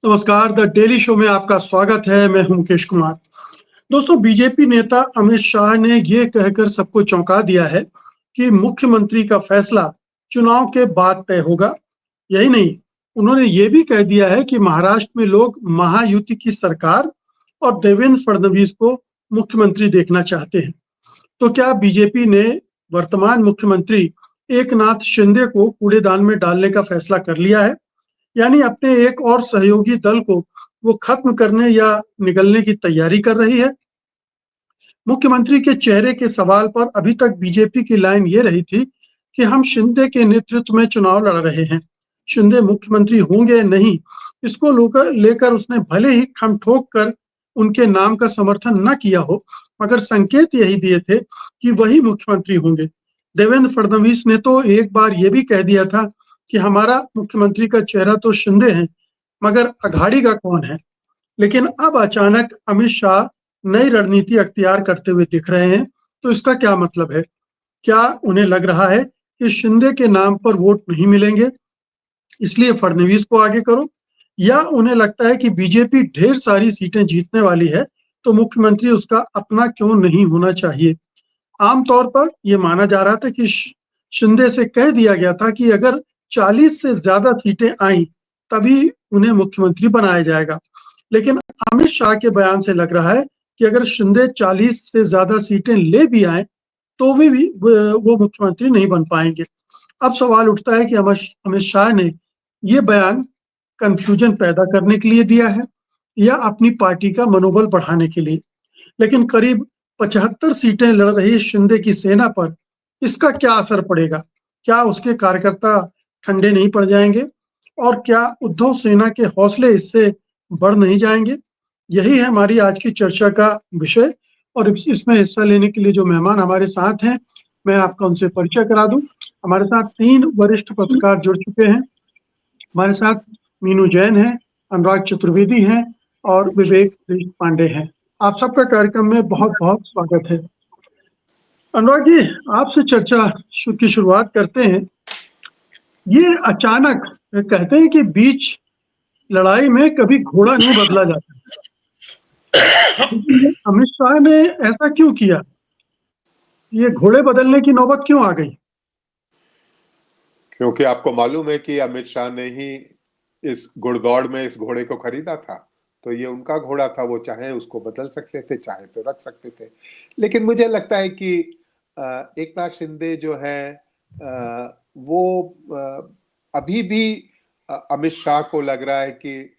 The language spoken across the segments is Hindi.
नमस्कार, द डेली शो में आपका स्वागत है। मैं हूं मुकेश कुमार। दोस्तों, बीजेपी नेता अमित शाह ने ये कहकर सबको चौंका दिया है कि मुख्यमंत्री का फैसला चुनाव के बाद तय होगा। यही नहीं, उन्होंने ये भी कह दिया है कि महाराष्ट्र में लोग महायुति की सरकार और देवेंद्र फडणवीस को मुख्यमंत्री देखना चाहते हैं। तो क्या बीजेपी ने वर्तमान मुख्यमंत्री एकनाथ शिंदे को कूड़ेदान में डालने का फैसला कर लिया है? यानी अपने एक और सहयोगी दल को वो खत्म करने या निगलने की तैयारी कर रही है। मुख्यमंत्री के चेहरे के सवाल पर अभी तक बीजेपी की लाइन ये रही थी कि हम शिंदे के नेतृत्व में चुनाव लड़ रहे हैं। शिंदे मुख्यमंत्री होंगे या नहीं, इसको लेकर उसने भले ही खम ठोक कर उनके नाम का समर्थन न किया हो, मगर संकेत यही दिए थे कि वही मुख्यमंत्री होंगे। देवेंद्र फडणवीस ने तो एक बार ये भी कह दिया था कि हमारा मुख्यमंत्री का चेहरा तो शिंदे है, मगर अघाड़ी का कौन है? लेकिन अब अचानक अमित शाह नई रणनीति अख्तियार करते हुए दिख रहे हैं। तो इसका क्या मतलब है? क्या उन्हें लग रहा है कि शिंदे के नाम पर वोट नहीं मिलेंगे, इसलिए फडणवीस को आगे करो? या उन्हें लगता है कि बीजेपी ढेर सारी सीटें जीतने वाली है, तो मुख्यमंत्री उसका अपना क्यों नहीं होना चाहिए? आमतौर पर ये माना जा रहा था कि शिंदे से कह दिया गया था कि अगर 40 से ज्यादा सीटें आई, तभी उन्हें मुख्यमंत्री बनाया जाएगा। लेकिन अमित शाह के बयान से लग रहा है कि अगर शिंदे 40 से ज्यादा सीटें ले भी आए, तो भी वो मुख्यमंत्री नहीं बन पाएंगे। अब सवाल उठता है कि अमित शाह ने ये बयान कंफ्यूजन पैदा करने के लिए दिया है या अपनी पार्टी का मनोबल बढ़ाने के लिए। लेकिन करीब 75 सीटें लड़ रही शिंदे की सेना पर इसका क्या असर पड़ेगा? क्या उसके कार्यकर्ता ठंडे नहीं पड़ जाएंगे? और क्या उद्धव सेना के हौसले इससे बढ़ नहीं जाएंगे? यही है हमारी आज की चर्चा का विषय। और इसमें हिस्सा लेने के लिए जो मेहमान हमारे साथ हैं, मैं आपका उनसे परिचय करा दूं। हमारे साथ 3 वरिष्ठ पत्रकार जुड़ चुके हैं। हमारे साथ मीनू जैन है, अनुराग चतुर्वेदी हैं और विवेक पांडे हैं। आप सबका कार्यक्रम में बहुत-बहुत स्वागत है। अनुराग जी, आपसे चर्चा की शुरुआत करते हैं। ये अचानक कहते हैं कि बीच लड़ाई में कभी घोड़ा नहीं बदला जाता। लेकिन अमित शाह ने ऐसा क्यों किया? ये घोड़े बदलने की नौबत क्यों आ गई? क्योंकि आपको मालूम है कि अमित शाह ने ही इस घुड़दौड़ में इस घोड़े को खरीदा था, तो ये उनका घोड़ा था। वो चाहे उसको बदल सकते थे, चाहे तो रख सकते थे। लेकिन मुझे लगता है कि एकनाथ शिंदे जो है वो अभी भी अमित शाह को लग रहा है कि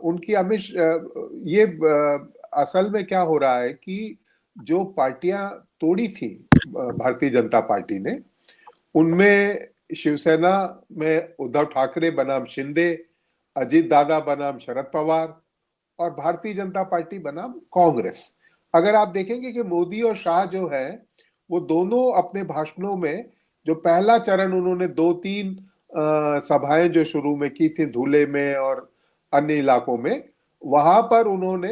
उनकी ये असल में क्या हो रहा है कि जो पार्टियां तोड़ी थी भारतीय जनता पार्टी ने, उनमें शिवसेना में उद्धव ठाकरे बनाम शिंदे, अजीत दादा बनाम शरद पवार और भारतीय जनता पार्टी बनाम कांग्रेस। अगर आप देखेंगे कि मोदी और शाह जो है वो दोनों अपने भाषणों में, जो पहला चरण उन्होंने 2-3 सभाएं जो शुरू में की थी धुले में और अन्य इलाकों में, वहां पर उन्होंने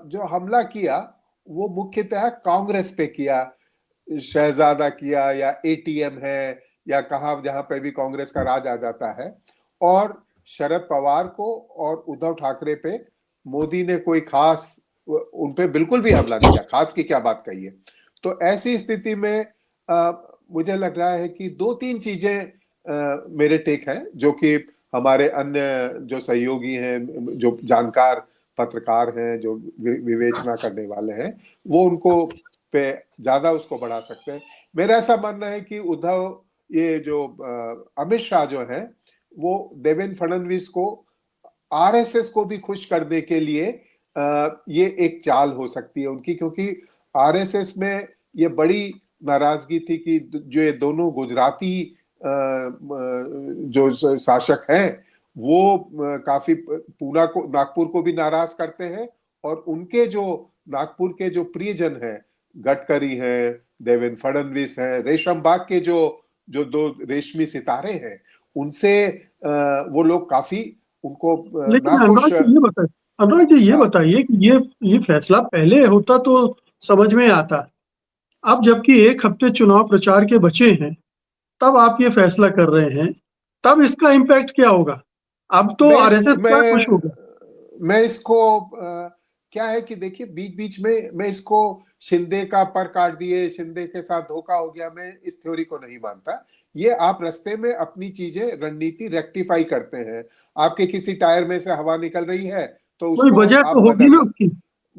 जो हमला किया वो मुख्यतः कांग्रेस पे किया। शहजादा किया या एटीएम है या कहा जहां पे भी कांग्रेस का राज आ जाता है, और शरद पवार को और उद्धव ठाकरे पे मोदी ने कोई खास उन पे बिल्कुल भी हमला नहीं किया, खास की क्या बात कही है। तो ऐसी स्थिति में मुझे लग रहा है कि 2-3 चीजें मेरे टेक हैं, जो कि हमारे अन्य जो सहयोगी हैं, जो जानकार पत्रकार हैं, जो विवेचना करने वाले हैं, वो उनको पे ज्यादा उसको बढ़ा सकते हैं। मेरा ऐसा मानना है कि ये जो अमित शाह जो है वो देवेंद्र फडणवीस को, आरएसएस को भी खुश करने के लिए ये एक चाल हो सकती है उनकी, क्योंकि आरएसएस में ये बड़ी नाराजगी थी कि जो ये दोनों गुजराती जो शासक हैं वो काफी पूना को, नागपुर को भी नाराज करते हैं, और उनके जो नागपुर के जो प्रियजन हैं, गडकरी हैं, देवेंद्र फडणवीस हैं, रेशम बाग के जो जो 2 रेशमी सितारे हैं, उनसे वो लोग काफी उनको लेकिन नाखुश। अनुराग जी ये हाँ, बताइए कि ये फैसला पहले होता तो समझ में आता। अब जबकि 1 हफ्ते चुनाव प्रचार के बचे हैं, तब आप ये फैसला कर रहे हैं, तब इसका इम्पैक्ट क्या होगा? अब तो आरएसएस क्या खुश हो गया। मैं इसको क्या है कि देखिए बीच बीच में मैं इसको शिंदे का पर काट दिए, शिंदे के साथ धोखा हो गया, मैं इस थ्योरी को नहीं मानता। ये आप रास्ते में अपनी चीजें रणनीति रेक्टिफाई करते हैं। आपके किसी टायर में से हवा निकल रही है तो कोई उसको वजह आप तो होगी ना उसकी,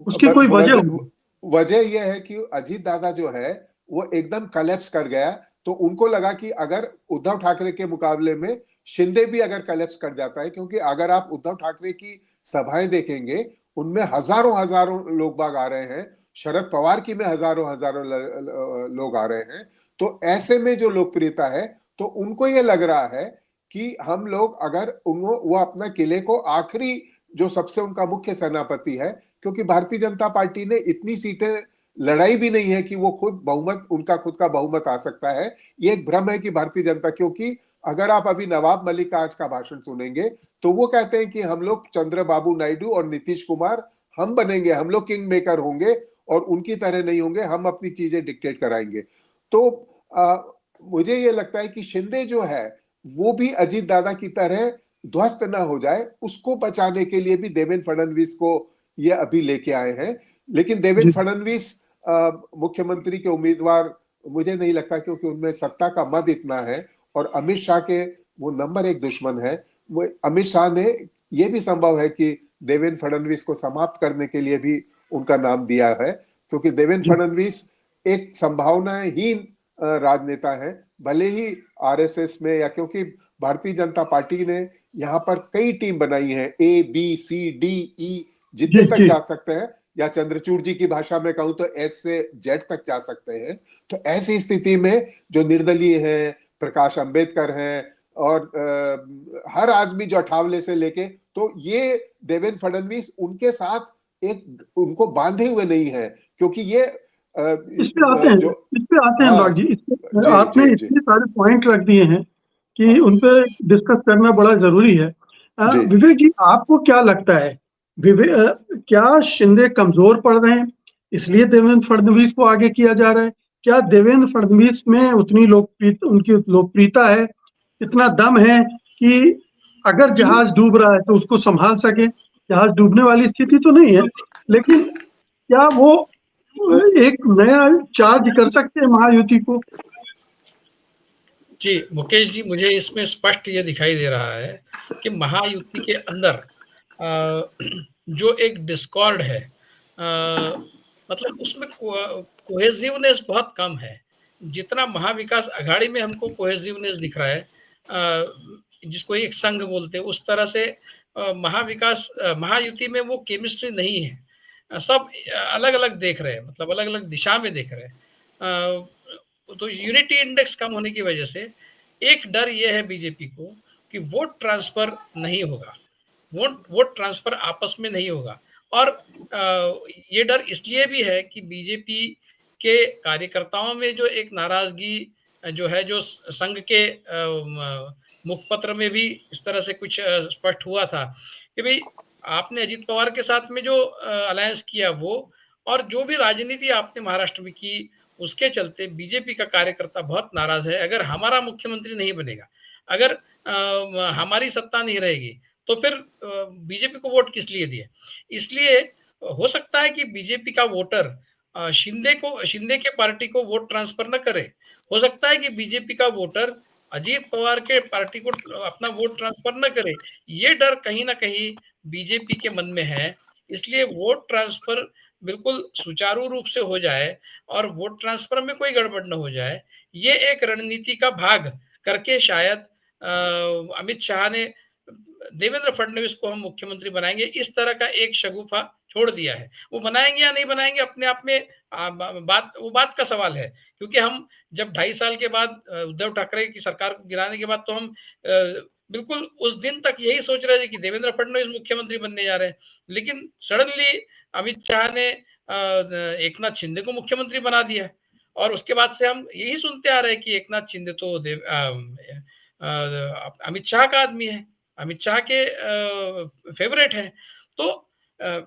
उसकी कोई वजह वजह होगी। वजह यह है कि अजीत दादा जो है वो एकदम कलेप्स कर गया। तो उनको लगा कि अगर उद्धव ठाकरे के मुकाबले में शिंदे भी अगर कलेप्स कर जाता है, क्योंकि अगर आप उद्धव ठाकरे की सभाएं देखेंगे उनमें हजारों हजारों लोग बाग आ रहे हैं, शरद पवार की में हजारों हजारों लोग आ रहे हैं। तो ऐसे में जो लोकप्रियता है, तो उनको ये लग रहा है कि हम लोग अगर वो अपना किले को आखिरी जो सबसे उनका मुख्य सेनापति है, क्योंकि भारतीय जनता पार्टी ने इतनी सीटें लड़ाई भी नहीं है कि वो खुद बहुमत, उनका खुद का बहुमत आ सकता है। ये एक भ्रम है कि भारतीय जनता, क्योंकि अगर आप अभी नवाब मलिक का आज का भाषण सुनेंगे तो वो कहते हैं कि हम लोग चंद्रबाबू नायडू और नीतीश कुमार हम बनेंगे, हम लोग किंग मेकर होंगे और उनकी तरह नहीं होंगे, हम अपनी चीजें डिक्टेट कराएंगे। तो मुझे ये लगता है कि शिंदे जो है वो भी अजीत दादा की तरह ध्वस्त ना हो जाए, उसको बचाने के लिए भी देवेंद्र फडणवीस को ये अभी लेके आए हैं। लेकिन देवेंद्र जी फडणवीस मुख्यमंत्री के उम्मीदवार मुझे नहीं लगता, क्योंकि उनमें सत्ता का मद इतना है और अमित शाह के वो नंबर एक दुश्मन है। वो अमित शाह ने, ये भी संभव है कि देवेंद्र फडणवीस को समाप्त करने के लिए भी उनका नाम दिया है, क्योंकि देवेंद्र जी फडणवीस एक संभावनाहीन राजनेता है। भले ही आरएसएस में, या क्योंकि भारतीय जनता पार्टी ने यहाँ पर कई टीम बनाई है, ABCDE जितने जी तक जी। जा सकते हैं, या चंद्रचूड़ जी की भाषा में कहूं तो S से Z तक जा सकते हैं। तो ऐसी स्थिति में जो निर्दलीय हैं, प्रकाश अंबेडकर हैं, और हर आदमी जो अठावले से लेके, तो ये देवेंद्र फडणवीस उनके साथ एक उनको बांधे हुए नहीं है, क्योंकि ये इस पे आते हैं, जो, इस पे आते हैं अनुराग जी, हाँ इस पे जी आपने जी जी, इतने सारे पॉइंट रख दिए हैं कि हाँ उन पे डिस्कस करना बड़ा जरूरी है। जी। विवेक जी, आपको क्या लगता है, क्या शिंदे कमजोर पड़ रहे हैं इसलिए देवेंद्र फडणवीस को आगे किया जा रहा है? क्या देवेंद्र फडणवीस में उतनी लोकप्रियता, उनकी लोकप्रियता है, इतना दम है कि अगर जहाज डूब रहा है तो उसको संभाल सके? जहाज डूबने वाली स्थिति तो नहीं है, लेकिन क्या वो एक नया चार्ज कर सकते हैं महायुति को? जी, मुकेश जी, मुझे इसमें स्पष्ट ये दिखाई दे रहा है कि महायुति के अंदर जो एक डिस्कॉर्ड है, मतलब उसमें कोहेसिवनेस बहुत कम है। जितना महाविकास अघाड़ी में हमको कोहेसिवनेस दिख रहा है, जिसको एक संघ बोलते हैं, उस तरह से महायुति में वो केमिस्ट्री नहीं है। सब अलग-अलग देख रहे हैं, मतलब अलग-अलग दिशा में देख रहे हैं। तो यूनिटी इंडेक्स कम होने की वजह से एक डर ये है बीजेपी को कि वोट ट्रांसफर नहीं होगा, वोट वोट ट्रांसफर आपस में नहीं होगा। और ये डर इसलिए भी है कि बीजेपी के कार्यकर्ताओं में जो एक नाराजगी जो है, जो संघ के मुखपत्र में भी इस तरह से कुछ स्पष्ट हुआ था कि भाई आपने अजीत पवार के साथ में जो अलायंस किया वो, और जो भी राजनीति आपने महाराष्ट्र में की, उसके चलते बीजेपी का कार्यकर्ता बहुत नाराज है। अगर हमारा मुख्यमंत्री नहीं बनेगा, अगर हमारी सत्ता नहीं रहेगी, तो फिर बीजेपी को वोट किस लिए दिए? इसलिए हो सकता है कि बीजेपी का वोटर शिंदे के पार्टी को वोट ट्रांसफर न करे। हो सकता है कि बीजेपी का वोटर अजीत पवार के पार्टी को अपना वोट ट्रांसफर न करे। ये डर कहीं न कहीं बीजेपी के मन में है। इसलिए वोट ट्रांसफर बिल्कुल सुचारू रूप से हो जाए और वोट ट्रांसफर में कोई गड़बड़ न हो जाए, ये एक रणनीति का भाग करके शायद अमित शाह ने देवेंद्र फडणवीस को हम मुख्यमंत्री बनाएंगे, इस तरह का एक शगुफा छोड़ दिया है। वो बनाएंगे या नहीं बनाएंगे अपने आप में बात का सवाल है, क्योंकि हम जब 2.5 साल के बाद उद्धव ठाकरे की सरकार को गिराने के बाद तो हम बिल्कुल उस दिन तक यही सोच रहे थे कि देवेंद्र फडणवीस मुख्यमंत्री बनने जा रहे हैं, लेकिन सडनली अमित शाह ने एकनाथ शिंदे को मुख्यमंत्री बना दिया। और उसके बाद से हम यही सुनते आ रहे हैं कि एकनाथ शिंदे तो अमित शाह का आदमी है, अमित शाह के फेवरेट हैं। तो अ,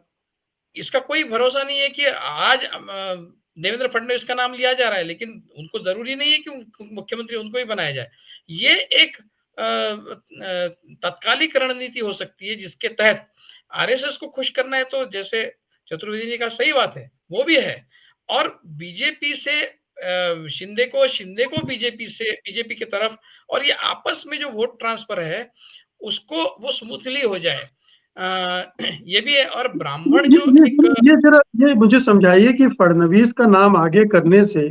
इसका कोई भरोसा नहीं है कि आज देवेंद्र फडणवीस का नाम लिया जा रहा है, लेकिन उनको जरूरी नहीं है कि मुख्यमंत्री उनको ही बनाया जाए। ये एक तात्कालिक रणनीति हो सकती है जिसके तहत आरएसएस को खुश करना है, तो जैसे चतुर्वेदी जी का सही बात है, वो भी है। और बीजेपी से शिंदे को बीजेपी की तरफ, और ये आपस में जो वोट ट्रांसफर है उसको वो स्मूथली हो जाए, ये भी है। और ब्राह्मण जो एक ये जरा ये मुझे समझाइए कि फडणवीस का नाम आगे करने से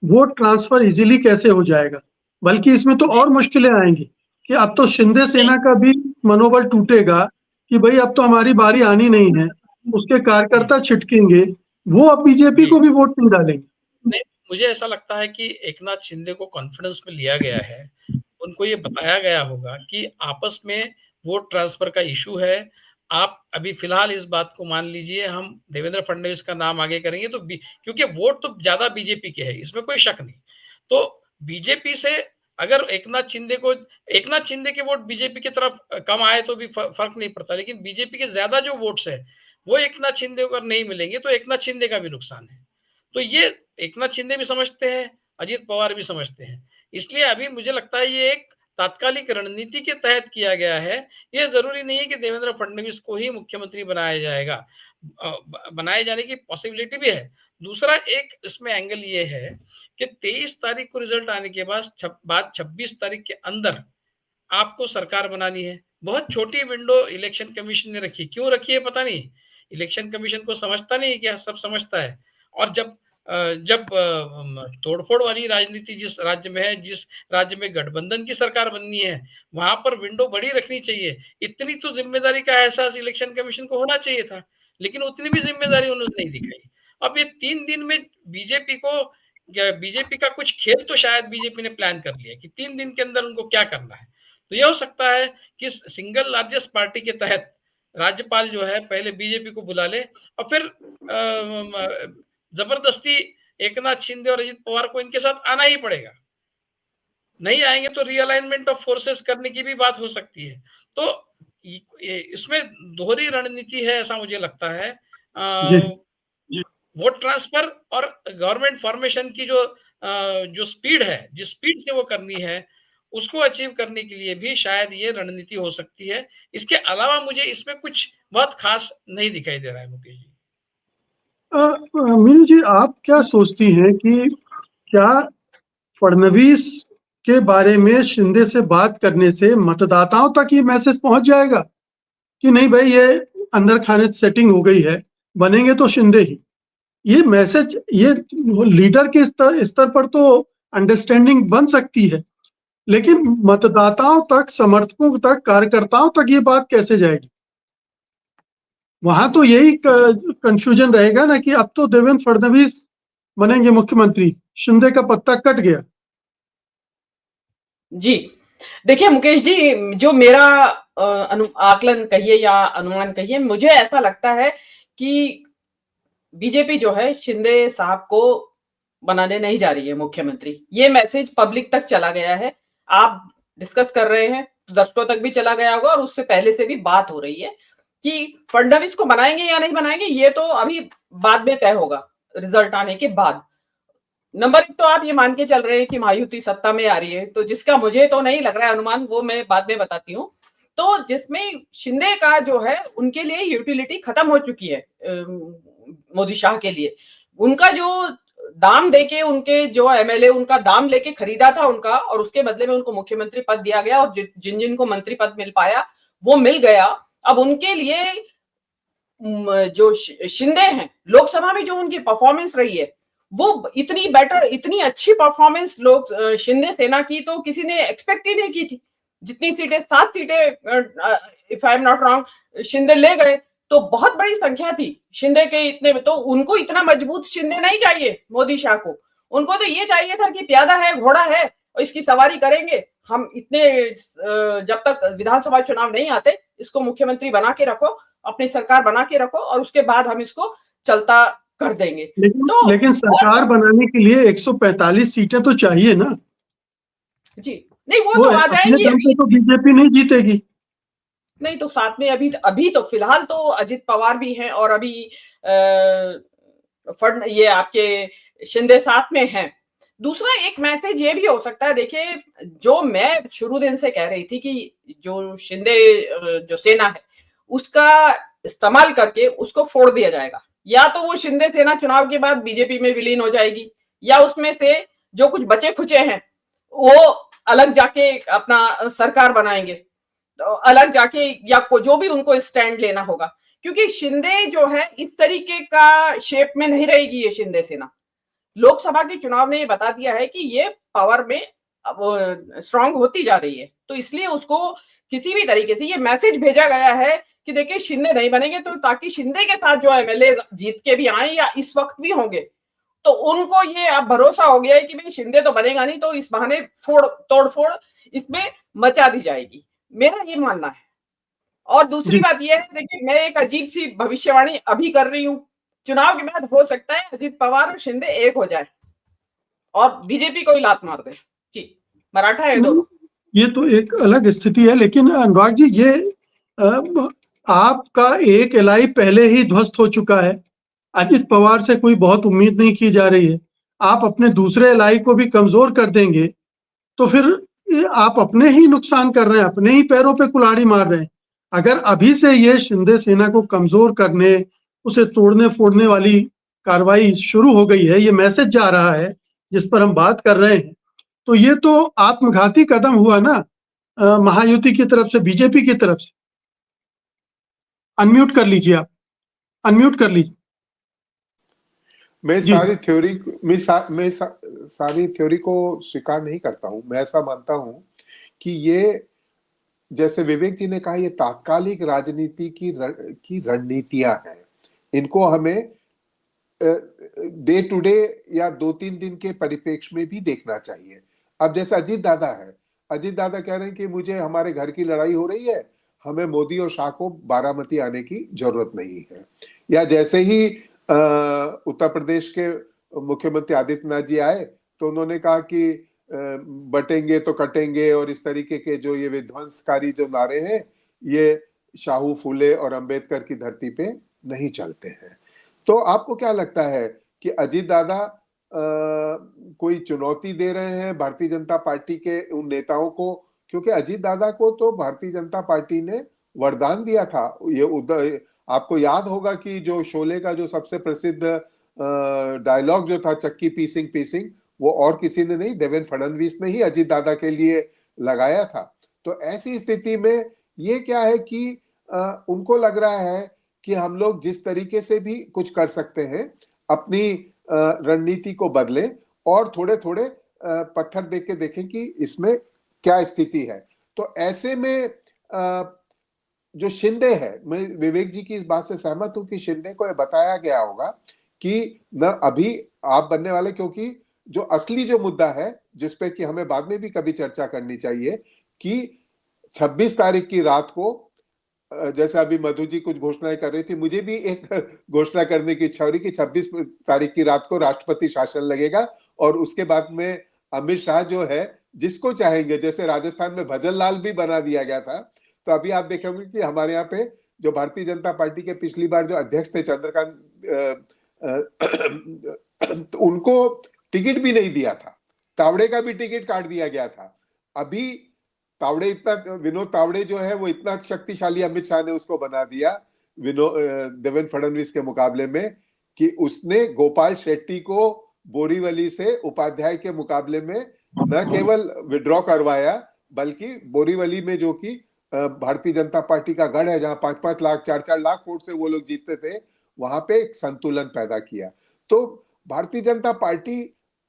वोट ट्रांसफर इजीली कैसे हो जाएगा, बल्कि इसमें तो और मुश्किलें आएंगी कि अब तो शिंदे सेना का भी मनोबल टूटेगा कि भाई अब तो हमारी बारी आनी नहीं है, उसके कार्यकर्ता छिटकेंगे, वो अब बीजेपी को भी वोट नहीं डालेंगे। नहीं, मुझे ऐसा लगता है कि एकनाथ शिंदे को कॉन्फिडेंस में लिया गया है, उनको ये बताया गया होगा कि आपस में वोट ट्रांसफर का इशू है, आप अभी फिलहाल इस बात को मान लीजिए, हम देवेंद्र फडणवीस का नाम आगे करेंगे तो क्योंकि वोट तो ज्यादा बीजेपी के है, इसमें कोई शक नहीं। तो बीजेपी से अगर एकनाथ शिंदे के वोट बीजेपी की तरफ कम आए तो भी फर्क नहीं पड़ता, लेकिन बीजेपी के ज्यादा जो वोट्स है वो एकनाथ शिंदे को अगर नहीं मिलेंगे तो एकनाथ शिंदे का भी नुकसान है। तो ये एकनाथ शिंदे भी समझते हैं, अजित पवार भी समझते हैं। इसलिए अभी मुझे लगता है ये एक तात्कालिक रणनीति के तहत किया गया है। ये जरूरी नहीं है कि देवेंद्र फडणवीस को ही मुख्यमंत्री बनाया जाएगा, बनाए जाने की पॉसिबिलिटी भी है। दूसरा एक इसमें एंगल ये है कि 23 तारीख को रिजल्ट आने के बाद 26 तारीख के अंदर आपको सरकार बनानी है। बहुत छोटी विंडो इलेक्शन कमीशन ने रखी, क्यों रखी है पता नहीं। इलेक्शन कमीशन को समझता नहीं क्या? सब समझता है। और जब तोड़फोड़ वाली राजनीति जिस राज्य में है, जिस राज्य में गठबंधन की सरकार बननी है, वहां पर विंडो बड़ी रखनी चाहिए। इतनी तो जिम्मेदारी का एहसास इलेक्शन कमीशन को होना चाहिए था, लेकिन उतनी भी जिम्मेदारी उन्होंने नहीं दिखाई। अब ये 3 दिन में बीजेपी का कुछ खेल तो शायद बीजेपी ने प्लान कर लिया कि 3 दिन के अंदर उनको क्या करना है। तो यह हो सकता है कि सिंगल लार्जेस्ट पार्टी के तहत राज्यपाल जो है पहले बीजेपी को बुला ले और फिर जबरदस्ती एकनाथ शिंदे और अजित पवार को इनके साथ आना ही पड़ेगा। नहीं आएंगे तो रीअलाइनमेंट ऑफ फोर्सेस करने की भी बात हो सकती है। तो इसमें दोहरी रणनीति है ऐसा मुझे लगता है। वोट ट्रांसफर और गवर्नमेंट फॉर्मेशन की जो स्पीड है, जिस स्पीड से वो करनी है, उसको अचीव करने के लिए भी शायद ये रणनीति हो सकती है। इसके अलावा मुझे इसमें कुछ बहुत खास नहीं दिखाई दे रहा है मुकेश जी। मीनू जी, आप क्या सोचती हैं कि क्या फडणवीस के बारे में शिंदे से बात करने से मतदाताओं तक ये मैसेज पहुंच जाएगा कि नहीं भाई ये अंदर खाने सेटिंग हो गई है, बनेंगे तो शिंदे ही? ये मैसेज ये लीडर के स्तर पर तो अंडरस्टैंडिंग बन सकती है, लेकिन मतदाताओं तक, समर्थकों तक, कार्यकर्ताओं तक ये बात कैसे जाएगी? वहां तो यही कंफ्यूजन रहेगा ना कि अब तो देवेंद्र फडणवीस बनेंगे मुख्यमंत्री, शिंदे का पत्ता कट गया। जी देखिए मुकेश जी, जो मेरा आकलन कहिए या अनुमान कहिए, मुझे ऐसा लगता है कि बीजेपी जो है शिंदे साहब को बनाने नहीं जा रही है मुख्यमंत्री। ये मैसेज पब्लिक तक चला गया है, आप डिस्कस कर रहे हैं, दर्शकों तक भी चला गया होगा और उससे पहले से भी बात हो रही है कि फडणवीस को बनाएंगे या नहीं बनाएंगे, ये तो अभी बाद में तय होगा रिजल्ट आने के बाद। नंबर 1 तो आप ये मान के चल रहे हैं कि महायुति सत्ता में आ रही है, तो जिसका मुझे तो नहीं लग रहा है अनुमान, वो मैं बाद में बताती हूँ। तो जिसमें शिंदे का जो है उनके लिए यूटिलिटी खत्म हो चुकी है, मोदी शाह के लिए। उनका जो दाम देके, उनके जो एमएलए उनका दाम लेके खरीदा था उनका, और उसके बदले में उनको मुख्यमंत्री पद दिया गया और जिन जिन को मंत्री पद मिल पाया वो मिल गया। अब उनके लिए जो शिंदे हैं, लोकसभा में जो उनकी परफॉर्मेंस रही है वो इतनी बेटर, इतनी अच्छी परफॉर्मेंस लोग शिंदे सेना की तो किसी ने एक्सपेक्ट ही नहीं की थी। जितनी सीटें, 7 सीटें if I am not wrong Shinde ले गए, तो बहुत बड़ी संख्या थी शिंदे के। इतने तो उनको इतना मजबूत शिंदे नहीं चाहिए मोदी शाह को। उनको तो ये चाहिए था कि प्यादा है, घोड़ा है और इसकी सवारी करेंगे हम। इतने जब तक विधानसभा चुनाव नहीं आते इसको मुख्यमंत्री बना के रखो, अपनी सरकार बना के रखो और उसके बाद हम इसको चलता कर देंगे। लेकिन सरकार बनाने के लिए 145 सीटें तो चाहिए ना जी। नहीं, वो तो आ जाएंगी, तो बीजेपी नहीं जीतेगी। नहीं तो साथ में अभी तो फिलहाल तो अजित पवार भी हैं और अभी ये आपके शिंदे साथ में हैं। दूसरा एक मैसेज ये भी हो सकता है, देखिए जो मैं शुरू दिन से कह रही थी कि जो शिंदे जो सेना है उसका इस्तेमाल करके उसको फोड़ दिया जाएगा, या तो वो शिंदे सेना चुनाव के बाद बीजेपी में विलीन हो जाएगी, या उसमें से जो कुछ बचे खुचे हैं वो अलग जाके अपना सरकार बनाएंगे, तो अलग जाके या जो भी उनको स्टैंड लेना होगा, क्योंकि शिंदे जो है इस तरीके का शेप में नहीं रहेगी ये शिंदे सेना। लोकसभा के चुनाव ने ये बता दिया है कि ये पावर में अब स्ट्रांग होती जा रही है, तो इसलिए उसको किसी भी तरीके से ये मैसेज भेजा गया है कि देखिए शिंदे नहीं बनेंगे, तो ताकि शिंदे के साथ जो एमएलए जीत के भी आए या इस वक्त भी होंगे, तो उनको ये अब भरोसा हो गया है कि भाई शिंदे तो बनेगा नहीं, तो इस बहाने तोड़फोड़ इसमें मचा दी जाएगी, मेरा ये मानना है। और दूसरी जी बात यह है, देखिए मैं एक अजीब सी भविष्यवाणी अभी कर रही हूं, चुनाव के बाद हो सकता है अजित पवार और शिंदे एक हो जाए और बीजेपी को ही लात मार दे। जी, मराठा है दोनों। ये तो एक अलग स्थिति है, लेकिन अनुराग जी ये अ, आपका एक एलआई पहले ही ध्वस्त हो चुका है, अजित पवार से कोई बहुत उम्मीद नहीं की जा रही है, आप अपने दूसरे एलआई को भी कमजोर कर देंगे तो फिर ये आप अपने ही नुकसान कर रहे हैं, अपने ही पैरों पे कुल्हाड़ी मार रहे हैं। अगर अभी से ये शिंदे सेना को कमजोर करने, उसे तोड़ने फोड़ने वाली कार्रवाई शुरू हो गई है, ये मैसेज जा रहा है जिस पर हम बात कर रहे हैं, तो ये तो आत्मघाती कदम हुआ ना महायुति की तरफ से, बीजेपी की तरफ से। अनम्यूट कर लीजिए आप, अनम्यूट कर लीजिए। मैं जी सारी थ्योरी सारी थ्योरी को स्वीकार नहीं करता हूं। मैं ऐसा मानता हूं कि ये, जैसे विवेक जी ने कहा, ये तात्कालिक राजनीति की रणनीतियां हैं। इनको हमें डे टू डे या 2-3 दिन के परिप्रेक्ष्य में भी देखना चाहिए। अब जैसे अजीत दादा है, अजीत दादा कह रहे हैं कि मुझे, हमारे घर की लड़ाई हो रही है, हमें मोदी और शाह को बारामती आने की जरूरत नहीं है। या जैसे ही उत्तर प्रदेश के मुख्यमंत्री आदित्यनाथ जी आए तो उन्होंने कहा कि बटेंगे तो कटेंगे, और इस तरीके के जो ये विध्वंसकारी जो नारे हैं, ये शाहू, फूले और अंबेडकर की धरती पे नहीं चलते हैं। तो आपको क्या लगता है कि अजीत दादा कोई चुनौती दे रहे हैं भारतीय जनता पार्टी के उन नेताओं को? क्योंकि अजीत दादा को तो भारतीय जनता पार्टी ने वरदान दिया था। ये आपको याद होगा कि जो शोले का जो सबसे प्रसिद्ध डायलॉग जो था, चक्की पीसिंग पीसिंग, वो और किसी ने नहीं, देवेंद्र फडणवीस ने ही अजीत दादा के लिए लगाया था। तो ऐसी स्थिति में ये क्या है कि उनको लग रहा है कि हम लोग जिस तरीके से भी कुछ कर सकते हैं, अपनी रणनीति को बदलें और थोड़े थोड़े पत्थर देख के देखें कि इसमें क्या स्थिति है। तो ऐसे में जो शिंदे है, मैं विवेक जी की इस बात से सहमत हूं कि शिंदे को यह बताया गया होगा कि न अभी आप बनने वाले, क्योंकि जो असली जो मुद्दा है जिसपे कि हमें बाद में भी कभी चर्चा करनी चाहिए, कि 26 तारीख की रात को, जैसे अभी मधु जी कुछ घोषणाएं कर रही थी, मुझे भी एक घोषणा करने की इच्छा हो रही कि 26 तारीख की रात को राष्ट्रपति शासन लगेगा, और उसके बाद में अमित शाह जो है जिसको चाहेंगे, जैसे राजस्थान में भजन लाल भी बना दिया गया था, तो अभी आप देखेंगे कि हमारे यहाँ पे जो भारतीय जनता पार्टी के पिछली बार जो अध्यक्ष थे चंद्रकांत, तो उनको टिकट भी नहीं दिया था, तावड़े का भी टिकट काट दिया गया था। अभी तावड़े विनोद तावड़े जो है वो इतना शक्तिशाली, अमित शाह ने उसको बना दिया देवेंद्र फडणवीस के मुकाबले में, कि उसने गोपाल शेट्टी को बोरीवली से उपाध्याय के मुकाबले में न केवल विड्रॉ करवाया, बल्कि बोरीवली में जो कि भारतीय जनता पार्टी का गढ़ है, जहां 5-5 लाख 4-4 लाख वोट से वो लोग जीतते थे, वहां पे एक संतुलन पैदा किया। तो भारतीय जनता पार्टी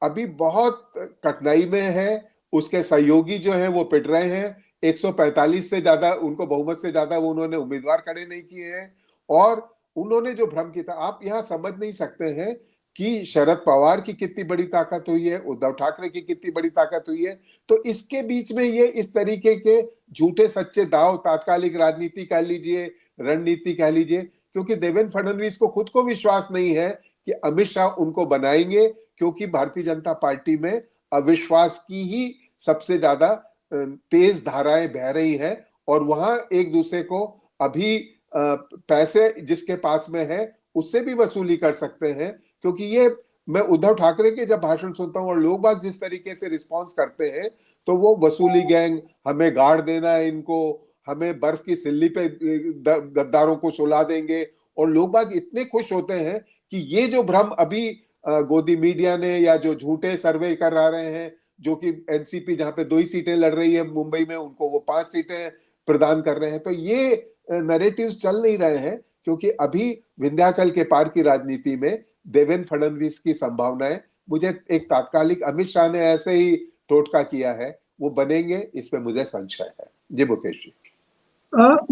अभी बहुत कठिनाई में है, उसके सहयोगी जो हैं वो पिट रहे हैं, 145 से ज्यादा उनको बहुमत से ज्यादा वो उन्होंने उम्मीदवार खड़े नहीं किए हैं, और उन्होंने जो भ्रम किया था, आप यहां समझ नहीं सकते हैं कि शरद पवार की कितनी बड़ी ताकत हुई है, उद्धव ठाकरे की कितनी बड़ी ताकत हुई है। तो इसके बीच में ये इस तरीके के झूठे सच्चे दाव, तात्कालिक राजनीति कह लीजिए, रणनीति कह लीजिए, क्योंकि देवेंद्र फडणवीस को खुद को विश्वास नहीं है कि अमित शाह उनको बनाएंगे, क्योंकि भारतीय जनता पार्टी में अविश्वास की ही सबसे ज्यादा तेज धाराएं बह रही हैं, और वहां एक दूसरे को अभी पैसे जिसके पास में है उससे भी वसूली कर सकते हैं, क्योंकि ये मैं उद्धव ठाकरे के जब भाषण सुनता हूँ और लोग बाग जिस तरीके से रिस्पॉन्स करते हैं, तो वो वसूली गैंग, हमें गाड़ देना है इनको, हमें बर्फ की सिल्ली पे गद्दारों को सुला देंगे, और लोग बाग इतने खुश होते हैं कि ये जो भ्रम अभी गोदी मीडिया ने या जो झूठे सर्वे करा रहे हैं, जो कि एनसीपी जहां पे 2 ही सीटें लड़ रही है मुंबई में, उनको वो 5 सीटें प्रदान कर रहे हैं, तो ये नैरेटिव्स चल नहीं रहे हैं, क्योंकि अभी विंध्याचल के पार की राजनीति में देवेंद्र फडणवीस की संभावनाएं, मुझे एक तात्कालिक अमित शाह ने ऐसे ही टोटका किया है, वो बनेंगे, इसमें मुझे संशय है। जी मुकेश जी।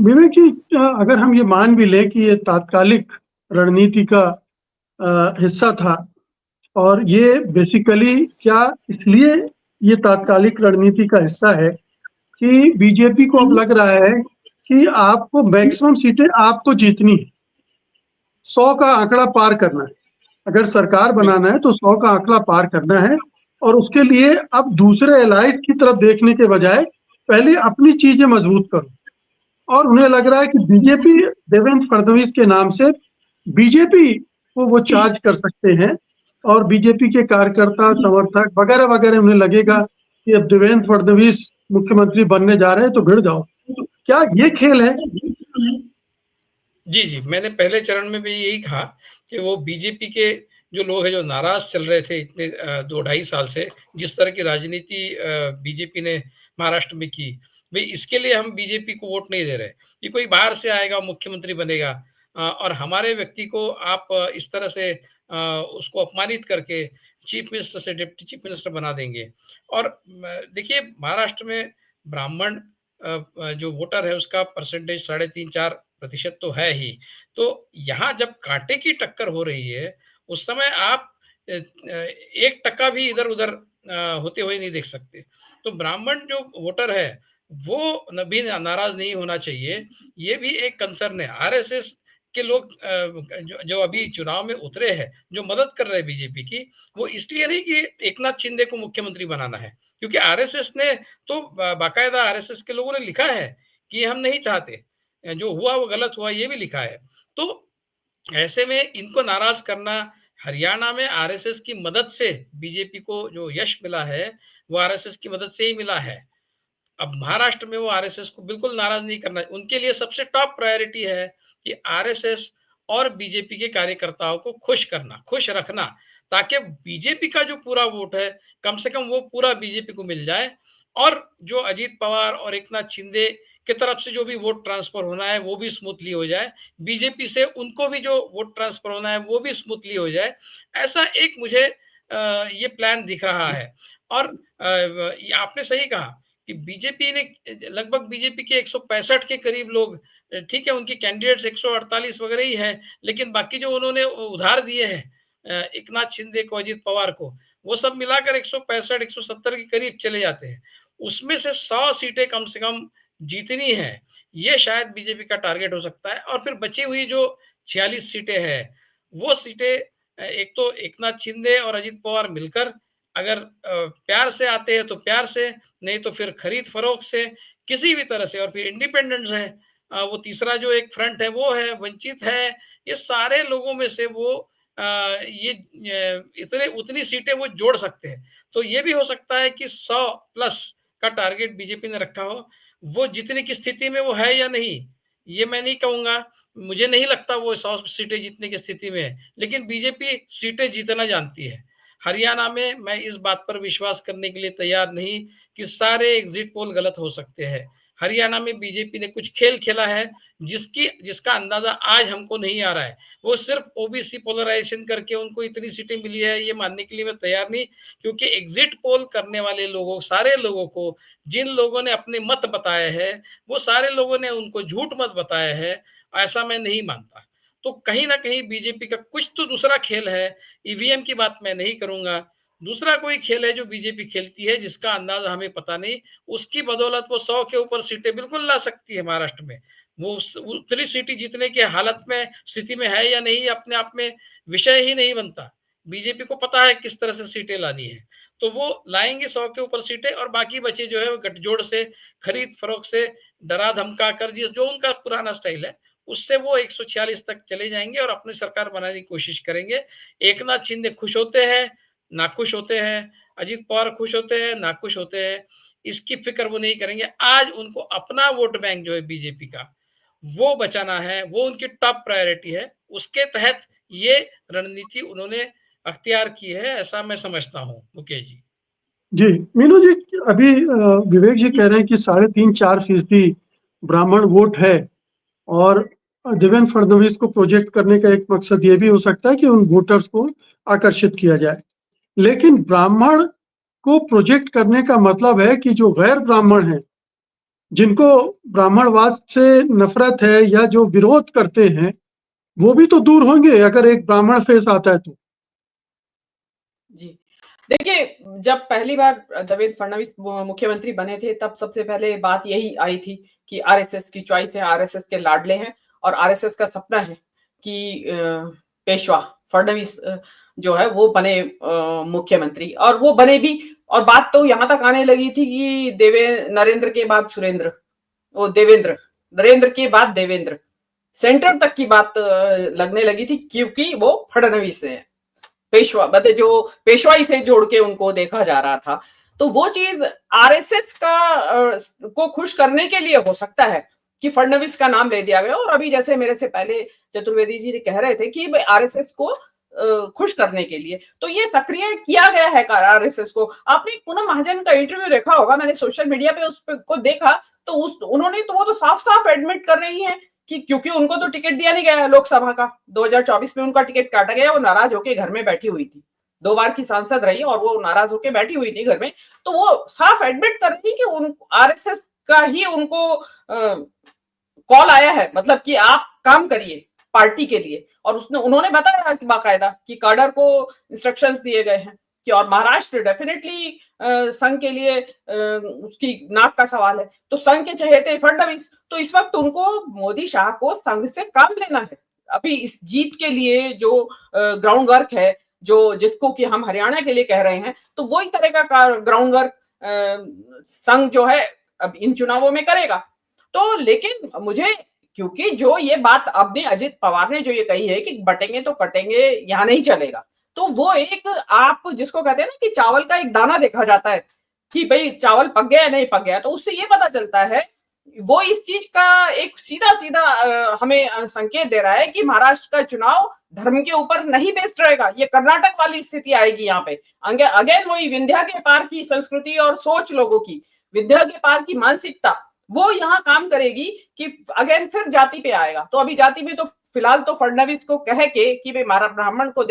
विवेक जी, अगर हम ये मान भी लें कि ये तात्कालिक रणनीति का हिस्सा था, और ये बेसिकली क्या इसलिए ये तात्कालिक रणनीति का हिस्सा है कि बीजेपी को अब लग रहा है कि आपको मैक्सिमम सीटें आपको जीतनी है, 100 का आंकड़ा पार करना है। अगर सरकार बनाना है तो 100 का आंकड़ा पार करना है, और उसके लिए अब दूसरे एलाइज की तरफ देखने के बजाय पहले अपनी चीजें मजबूत करो। और उन्हें लग रहा है कि बीजेपी देवेंद्र फडणवीस के नाम से बीजेपी को वो चार्ज कर सकते हैं, और बीजेपी के कार्यकर्ता, समर्थक वगैरह वगैरह उन्हें लगेगा कि अब देवेंद्र फडणवीस मुख्यमंत्री बनने जा रहे हैं तो भिड़ जाओ। क्या ये खेल है? जी, जी। मैंने पहले चरण में भी यही कहा कि वो बीजेपी के जो लोग हैं, जो नाराज़ चल रहे थे इतने 2 ढाई साल से, जिस तरह की राजनीति बीजेपी ने महाराष्ट्र में की, भई इसके लिए हम बीजेपी को वोट नहीं दे रहे। ये कोई बाहर से आएगा, मुख्यमंत्री बनेगा, और हमारे व्यक्ति को आप इस तरह से उसको अपमानित करके चीफ मिनिस्टर से डिप्टी चीफ मिनिस्टर बना देंगे। और देखिए, महाराष्ट्र में ब्राह्मण जो वोटर है उसका परसेंटेज 3.5-4% तो है ही। तो यहाँ जब कांटे की टक्कर हो रही है, उस समय आप 1% भी इधर-उधर होते हुए नहीं देख सकते। तो ब्राह्मण जो वोटर है, वो भी नाराज़ नहीं होना चाहिए। ये भी एक कंसर्न है। आरएसएस के लोग जो अभी चुनाव में उतरे हैं, जो मदद कर रहे हैं बीजेपी की, वो इसलिए नहीं कि एकनाथ शिंदे को मुख्यमंत्री बनाना है, क्योंकि आरएसएस ने तो बाकायदा आरएसएस के लोगों ने लिखा है कि हम नहीं चाहते, जो हुआ वो गलत हुआ, ये भी लिखा है। तो ऐसे में इनको नाराज करना, हरियाणा में आरएसएस की मदद से बीजेपी को जो यश मिला है, वो आरएसएस की मदद से ही मिला है। अब महाराष्ट्र में वो आरएसएस को बिल्कुल नाराज नहीं करना, उनके लिए सबसे टॉप प्रायोरिटी है कि आरएसएस और बीजेपी के कार्यकर्ताओं को खुश करना, खुश रखना, ताकि बीजेपी का जो पूरा वोट है, कम से कम वो पूरा बीजेपी को मिल जाए, और जो अजीत पवार और एकनाथ शिंदे की तरफ से जो भी वोट ट्रांसफर होना है, वो भी स्मूथली हो जाए। बीजेपी से उनको भी जो वोट ट्रांसफर होना है, वो भी स्मूथली हो जाए। ऐसा एक मुझे ये प्लान दिख रहा है। और ये आपने सही कहा कि बीजेपी ने लगभग बीजेपी के 165 के करीब लोग, ठीक है, उनके कैंडिडेट्स 148 वगैरह ही हैं, लेकिन बाकी जो उन्होंने उधार दिए हैं एकनाथ शिंदे को, अजित पवार को, वो सब मिलाकर 165 170 के करीब चले जाते हैं। उसमें से 100 सीटें कम से कम जीतनी है, ये शायद बीजेपी का टारगेट हो सकता है। और फिर बची हुई जो 46 सीटें हैं, वो सीटें एक तो एकनाथ शिंदे और अजित पवार मिलकर अगर प्यार से आते हैं तो प्यार से, नहीं तो फिर खरीद फरोख्त से, किसी भी तरह से, और फिर इंडिपेंडेंस है, वो तीसरा जो एक फ्रंट है वो है, वंचित है, ये सारे लोगों में से वो ये इतने उतनी सीटें वो जोड़ सकते हैं। तो ये भी हो सकता है कि 100 प्लस का टारगेट बीजेपी ने रखा हो, वो जीतने की स्थिति में वो है या नहीं, ये मैं नहीं कहूँगा। मुझे नहीं लगता वो 100 सीटें जीतने की स्थिति में है, लेकिन बीजेपी सीटें जीतना जानती है। हरियाणा में मैं इस बात पर विश्वास करने के लिए तैयार नहीं कि सारे एग्जिट पोल गलत हो सकते हैं। हरियाणा में बीजेपी ने कुछ खेल खेला है जिसका अंदाजा आज हमको नहीं आ रहा है। वो सिर्फ ओबीसी पोलराइजेशन करके उनको इतनी सीटें मिली है, ये मानने के लिए मैं तैयार नहीं, क्योंकि एग्जिट पोल करने वाले लोगों, सारे लोगों को, जिन लोगों ने अपने मत बताए हैं, वो सारे लोगों ने उनको झूठ मत बताया है, ऐसा मैं नहीं मानता। तो कहीं न कहीं बीजेपी का कुछ तो दूसरा खेल है, ईवीएम की बात मैं नहीं करूँगा। दूसरा कोई खेल है जो बीजेपी खेलती है जिसका अंदाज़ा हमें पता नहीं, उसकी बदौलत वो 100 के ऊपर सीटें बिल्कुल ला सकती है महाराष्ट्र में। वो उतनी सीटें जीतने की हालत में, स्थिति में है या नहीं, अपने आप में विषय ही नहीं बनता। बीजेपी को पता है किस तरह से सीटें लानी है। तो वो लाएँगे 100 के ऊपर सीटें, और बाकी बचे जो है वो गठजोड़ से, खरीद-फरोख्त से, डरा-धमका कर, जिस जो उनका पुराना स्टाइल है, उससे वो 146 तक चले जाएंगे और अपनी सरकार बनाने की कोशिश करेंगे। एकनाथ शिंदे खुश होते हैं, नाखुश होते हैं, अजित पवार खुश होते हैं, नाखुश होते हैं, इसकी फिक्र वो नहीं करेंगे। आज उनको अपना वोट बैंक जो है बीजेपी का, वो बचाना है, वो उनकी टॉप प्रायोरिटी है। उसके तहत ये रणनीति उन्होंने अख्तियार की है, ऐसा मैं समझता हूँ मुकेश जी। जी मीनू जी, अभी विवेक जी कह रहे हैं कि 3.5-4% ब्राह्मण वोट है, और देवेंद्र फडणवीस को प्रोजेक्ट करने का एक मकसद ये भी हो सकता है कि उन वोटर्स को आकर्षित किया जाए। लेकिन ब्राह्मण को प्रोजेक्ट करने का मतलब है कि जो गैर ब्राह्मण हैं, जिनको ब्राह्मणवाद से नफरत है या जो विरोध करते हैं, वो भी तो दूर होंगे अगर एक ब्राह्मण फेस आता है तो। जी देखिए, जब पहली बार देवेंद्र फडणवीस मुख्यमंत्री बने थे, तब सबसे पहले बात यही आई थी कि आरएसएस की चॉइस है, आरएसएस के लाडले हैं, और आरएसएस का सपना है कि पेशवा फडणवीस जो है वो बने मुख्यमंत्री, और वो बने भी। और बात तो यहाँ तक आने लगी थी कि नरेंद्र के बाद सुरेंद्र, वो देवेंद्र, नरेंद्र के बाद देवेंद्र, सेंटर तक की बात लगने लगी थी, क्योंकि वो फडणवीस से है, पेशवा मतलब जो पेशवाई से जोड़ के उनको देखा जा रहा था। तो वो चीज आरएसएस का को खुश करने के लिए हो सकता है कि फडणवीस का नाम ले दिया गया। और अभी जैसे मेरे से पहले चतुर्वेदी जी कह रहे थे कि आरएसएस को खुश करने के लिए, तो ये सक्रिय किया गया है आरएसएस को। आपने पूनम महाजन का इंटरव्यू देखा होगा, मैंने सोशल मीडिया पे उसको देखा, तो उन्होंने तो वो तो साफ साफ एडमिट कर रही है कि क्योंकि उनको तो टिकट दिया नहीं गया लोकसभा का, 2024 में उनका टिकट काटा गया, वो नाराज होकर घर में बैठी हुई थी, 2 बार की सांसद रही और वो नाराज होकर बैठी हुई थी घर में। तो वो साफ एडमिट कर रही कि उन आरएसएस का ही उनको कॉल आया है, मतलब कि आप काम करिए पार्टी के लिए। और उन्होंने बताया कि बाकायदा कि काडर को इंस्ट्रक्शंस दिए गए हैं कि, और महाराष्ट्र डेफिनेटली संघ के लिए उसकी नाक का सवाल है। तो संघ के चहेते फडणवीस, तो इस वक्त उनको मोदी शाह को संघ से काम लेना है। अभी इस जीत के लिए जो ग्राउंड वर्क है, जो जिसको कि हम हरियाणा के लिए कह रहे हैं, तो वही तरह का ग्राउंड वर्क संघ जो है अब इन चुनावों में करेगा। तो लेकिन मुझे, क्योंकि जो ये बात अपने अजित पवार ने जो ये कही है कि बटेंगे तो कटेंगे, यहाँ नहीं चलेगा, तो वो एक, आप जिसको कहते हैं ना कि चावल का एक दाना देखा जाता है कि भाई चावल पक गया या नहीं पक गया, तो उससे ये पता चलता है, वो इस चीज का एक सीधा सीधा हमें संकेत दे रहा है कि महाराष्ट्र का चुनाव धर्म के ऊपर नहीं बेस्ड रहेगा। ये कर्नाटक वाली स्थिति आएगी यहाँ पे। अगेन वही विंध्या के पार की संस्कृति और सोच लोगों की, विंध्या के पार की मानसिकता, वो यहाँ काम करेगी कि अगेन फिर जाति पे आएगा। तो अभी जाति में तो फिलहाल तो फडणवीस को कह के कि भाई हमारा ब्राह्मण को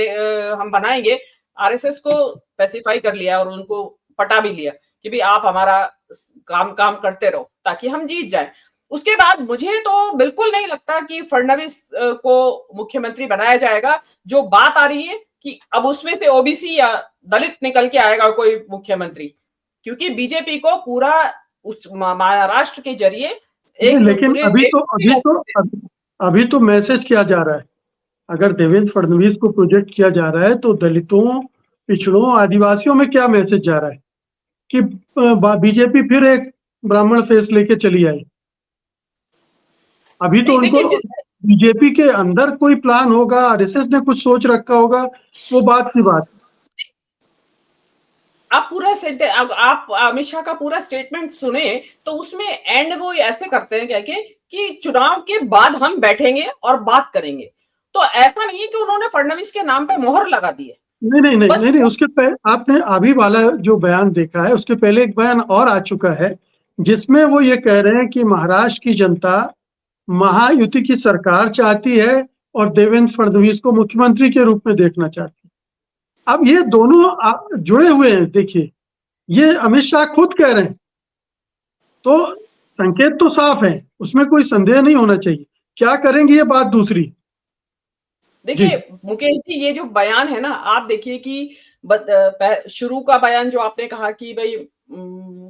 हम बनाएंगे, आरएसएस को स्पेसिफाई कर लिया और उनको पटा भी लिया कि भाई आप हमारा काम करते रहो ताकि हम जीत जाए। उसके बाद मुझे तो बिल्कुल नहीं लगता कि फडणवीस को मुख्यमंत्री बनाया जाएगा। जो बात आ रही है कि अब उसमें से ओबीसी या दलित निकल के आएगा कोई मुख्यमंत्री, क्योंकि बीजेपी को पूरा उस महाराष्ट्र के जरिए एक, लेकिन अभी तो मैसेज किया जा रहा है, अगर देवेंद्र फडणवीस को प्रोजेक्ट किया जा रहा है तो दलितों, पिछड़ों, आदिवासियों में क्या मैसेज जा रहा है कि बीजेपी फिर एक ब्राह्मण फेस लेके चली आई। अभी तो उनको बीजेपी के अंदर कोई प्लान होगा, आरएसएस ने कुछ सोच रखा होगा, वो बात की बात। आप पूरा आप अमित शाह का पूरा स्टेटमेंट सुने तो उसमें एंड वो ऐसे करते हैं क्या कि चुनाव के बाद हम बैठेंगे और बात करेंगे। तो ऐसा नहीं है कि उन्होंने फडणवीस के नाम पे मोहर लगा दी है। नहीं, उसके पहले आपने अभी वाला जो बयान देखा है, उसके पहले एक बयान और आ चुका है जिसमें वो ये कह रहे हैं कि महाराष्ट्र की जनता महायुति की सरकार चाहती है और देवेंद्र फडणवीस को मुख्यमंत्री के रूप में देखना चाहती है। अब ये दोनों जुड़े हुए हैं। देखिए, ये अमित शाह खुद कह रहे हैं, तो संकेत तो साफ है, उसमें कोई संदेह नहीं होना चाहिए। क्या करेंगे ये बात दूसरी। देखिए मुकेश जी, ये जो बयान है ना, आप देखिए कि शुरू का बयान जो आपने कहा कि भाई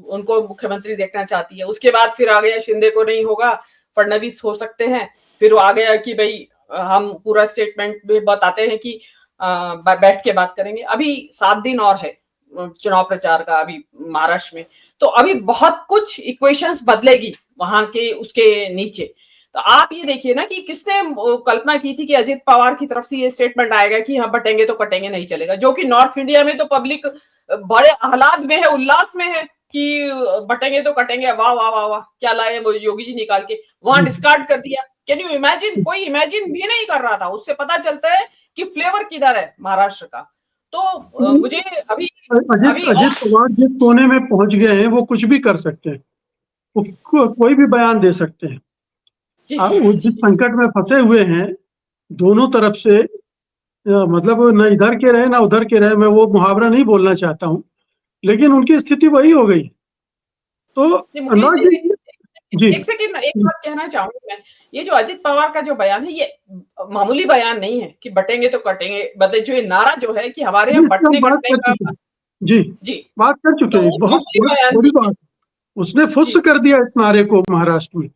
उनको मुख्यमंत्री देखना चाहती है, उसके बाद फिर आ गया शिंदे को नहीं होगा, फडणवीस हो सकते हैं, फिर आ गया कि भाई हम पूरा स्टेटमेंट में बताते हैं कि बैठ के बात करेंगे। अभी 7 दिन और है चुनाव प्रचार का अभी महाराष्ट्र में, तो अभी बहुत कुछ इक्वेशंस बदलेगी वहां के उसके नीचे। तो आप ये देखिए ना कि किसने कल्पना की थी कि अजित पवार की तरफ से ये स्टेटमेंट आएगा कि हाँ बटेंगे तो कटेंगे, नहीं चलेगा, जो कि नॉर्थ इंडिया में तो पब्लिक बड़े आह्लाद में है, उल्लास में है कि बटेंगे तो कटेंगे, वाह वाह वाह वाह, क्या लाए वो योगी जी निकाल के, वहां डिस्कार्ड कर दिया। Can you imagine? कोई इमेजिन भी नहीं कर रहा था। उससे पता चलता है कि फ्लेवर किधर है महाराष्ट्र का। तो मुझे अभी अजित और अजित पवार जिस कोने में पहुंच गए हैं वो कुछ भी कर सकते हैं, वो कोई भी बयान दे सकते हैं। जी वो जिस जी संकट में फंसे हुए हैं दोनों तरफ से, मतलब न इधर के रहे ना उधर के रहे, मैं वो मुहावरा नहीं बोलना चाहता हूँ, लेकिन उनकी स्थिति वही हो गई। तो जी, मुकेश अनुराग जी, जी, जी एक सेकंड, एक बात कहना चाहूंगी मैं। ये जो अजित पवार का जो बयान है, ये मामूली बयान नहीं है कि बटेंगे तो कटेंगे, मतलब जो ये नारा जो है कि हमारे जी, यहाँ इससे हम बटने बात कटने कर का, चुके हैं। जी, जी, बात कर चुके तो हैं, वो बहुत मामूली बहुत बयान बड़ी नहीं है। बात। उसने फुस जी कर दिया इस नारे को महाराष्ट्र में,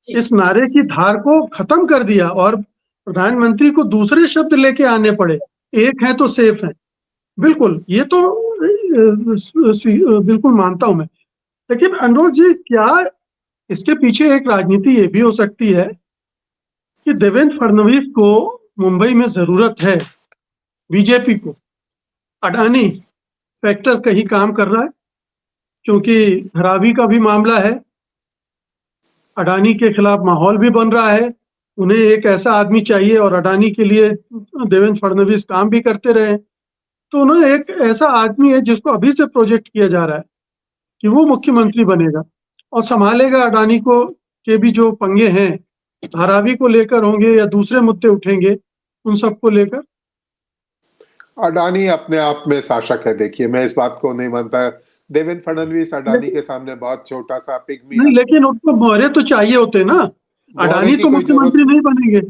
जी इस नारे की धार को खत्म कर दिया, और प्रधानमंत्री को दूसरे शब्द लेके आने पड़े, एक है तो सेफ है। बिल्कुल, ये तो बिल्कुल मानता हूं मैं। लेकिन अनुरोध जी, क्या इसके पीछे एक राजनीति ये भी हो सकती है कि देवेंद्र फडणवीस को मुंबई में जरूरत है, बीजेपी को अडानी फैक्टर कहीं काम कर रहा है, क्योंकि खराबी का भी मामला है, अडानी के खिलाफ माहौल भी बन रहा है, उन्हें एक ऐसा आदमी चाहिए, और अडानी के लिए देवेंद्र फडणवीस काम भी करते रहे, तो उन्हें एक ऐसा आदमी है जिसको अभी से प्रोजेक्ट किया जा रहा है कि वो मुख्यमंत्री बनेगा और संभालेगा अडानी को, के भी जो पंगे हैं धारावी को लेकर होंगे या दूसरे मुद्दे उठेंगे उन सबको लेकर। अडानी अपने आप में शासक है, देखिए मैं इस बात को नहीं मानता। देवेंद्र फडणवीस अडानी लेकिन के सामने बहुत छोटा सा पिग्मी नहीं, आदमी लेकिन है। उसको मोहरे तो चाहिए होते ना, मोहरे अडानी की तो कोई जरूरत मुख्यमंत्री नहीं बनेंगे।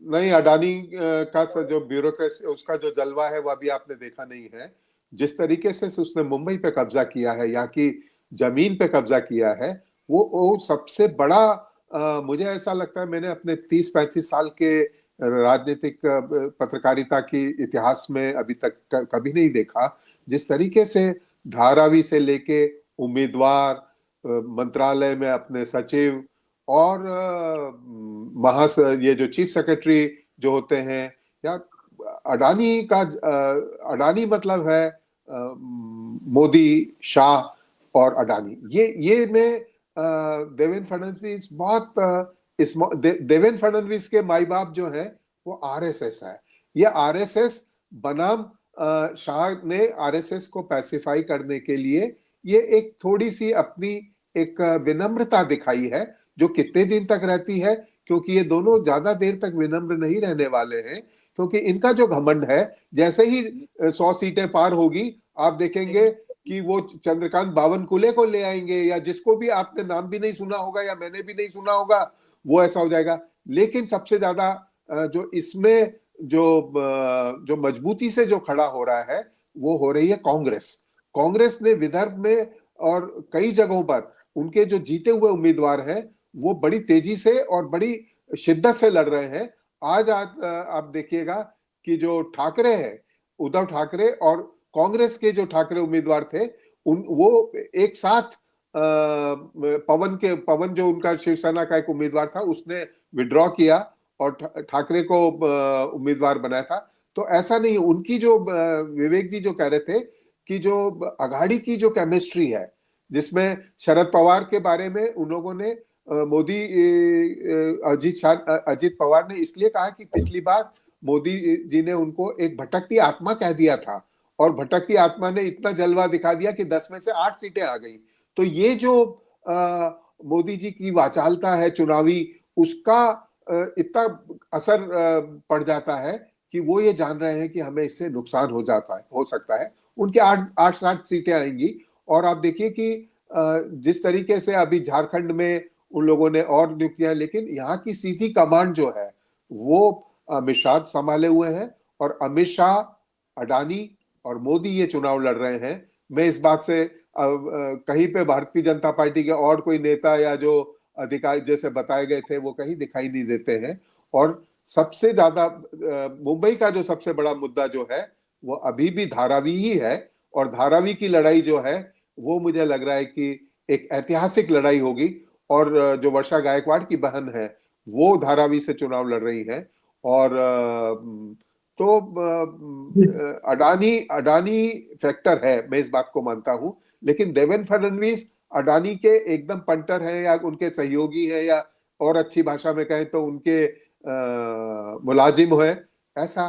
नहीं। अडानी का जो ब्यूरोक्रेसी, उसका जो जलवा है वो अभी आपने देखा नहीं है। जिस तरीके से उसने मुंबई पे कब्जा किया है, यहाँ की जमीन पे कब्जा किया है, वो सबसे बड़ा मुझे ऐसा लगता है, मैंने अपने 30-35 साल के राजनीतिक पत्रकारिता की इतिहास में अभी तक कभी नहीं देखा। जिस तरीके से धारावी से लेके उम्मीदवार, मंत्रालय में अपने सचिव और ये जो चीफ सेक्रेटरी जो होते हैं, या अडानी का अडानी मतलब है मोदी, शाह और अडानी। ये में देवेंद्र फडणवीस बहुत देवेंद्र फडणवीस के माई बाप जो है वो आरएसएस है। ये आरएसएस बनाम शाह ने आरएसएस को पैसिफाई करने के लिए ये एक थोड़ी सी अपनी एक विनम्रता दिखाई है, जो कितने दिन तक रहती है, क्योंकि ये दोनों ज्यादा देर तक विनम्र नहीं रहने वाले हैं। क्योंकि इनका जो घमंड है, जैसे ही 100 सीटें पार होगी, आप देखेंगे कि वो चंद्रकांत बावनकुले को ले आएंगे, या जिसको भी आपने नाम भी नहीं सुना होगा या मैंने भी नहीं सुना होगा, वो ऐसा हो जाएगा। लेकिन सबसे ज्यादा जो इसमें जो मजबूती से जो खड़ा हो रहा है वो हो रही है कांग्रेस। कांग्रेस ने विदर्भ में और कई जगहों पर उनके जो जीते हुए उम्मीदवार हैं वो बड़ी तेजी से और बड़ी शिद्दत से लड़ रहे हैं। आज आप देखिएगा कि जो ठाकरे है, उद्धव ठाकरे, और कांग्रेस के जो ठाकरे उम्मीदवार थे, वो एक साथ पवन जो उनका शिवसेना का एक उम्मीदवार था, उसने विड्रॉ किया और ठाकरे को उम्मीदवार बनाया था। तो ऐसा नहीं, उनकी जो विवेक जी जो कह रहे थे कि जो अघाड़ी की जो केमिस्ट्री है, जिसमें शरद पवार के बारे में उन लोगों ने मोदी अजीत पवार ने इसलिए कहा कि पिछली बार मोदी जी ने उनको एक भटकती आत्मा कह दिया था, और भटकती आत्मा ने इतना जलवा दिखा दिया कि 10 में से 8 सीटें आ गई। तो ये जो मोदी जी की वाचालता है चुनावी, उसका इतना असर पड़ जाता है कि वो ये जान रहे हैं कि हमें इससे नुकसान हो सकता है। उनके 8-7 सीटें आएंगी। और आप देखिए कि जिस तरीके से अभी झारखंड में उन लोगों ने और नियुक्तियां, लेकिन यहाँ की सीधी कमांड जो है वो अमित शाह संभाले हुए हैं, और अमित शाह, अडानी और मोदी ये चुनाव लड़ रहे हैं। मैं इस बात से कहीं पे भारतीय जनता पार्टी के और कोई नेता या जो अधिकारी जैसे बताए गए थे वो कहीं दिखाई नहीं देते हैं। और सबसे ज्यादा मुंबई का जो सबसे बड़ा मुद्दा जो है वो अभी भी धारावी ही है, और धारावी की लड़ाई जो है वो मुझे लग रहा है कि एक ऐतिहासिक लड़ाई होगी। और जो वर्षा गायकवाड़ की बहन है वो धारावी से चुनाव लड़ रही हैं। और तो अडानी अडानी फैक्टर है, मैं इस बात को मानता हूं, लेकिन देवेंद्र फडणवीस अडानी के एकदम पंटर है या उनके सहयोगी है, या और अच्छी भाषा में कहें तो उनके मुलाजिम है, ऐसा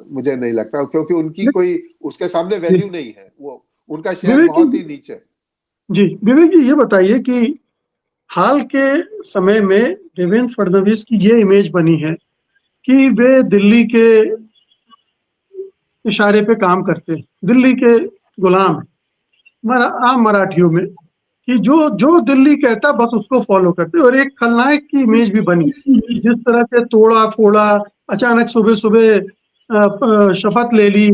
मुझे नहीं लगता, क्योंकि उनकी कोई उसके सामने वैल्यू नहीं है, वो उनका शेयर विवेक बहुत जी ही नीचे। जी, विवेक जी ये बताइए कि हाल के समय में देवेंद्र फडणवीस की ये इमेज बनी है कि वे दिल्ली के इशारे पे काम करते हैं, दिल्ली के गुलाम हैं, आम मराठियों में, कि जो जो दिल्ली कहता बस उसको फॉलो करते, और एक खलनायक की इमेज भी बनी। जिस तरह से तोड़ा फोड़ा, अचानक सुबह सुबह शपथ ले ली,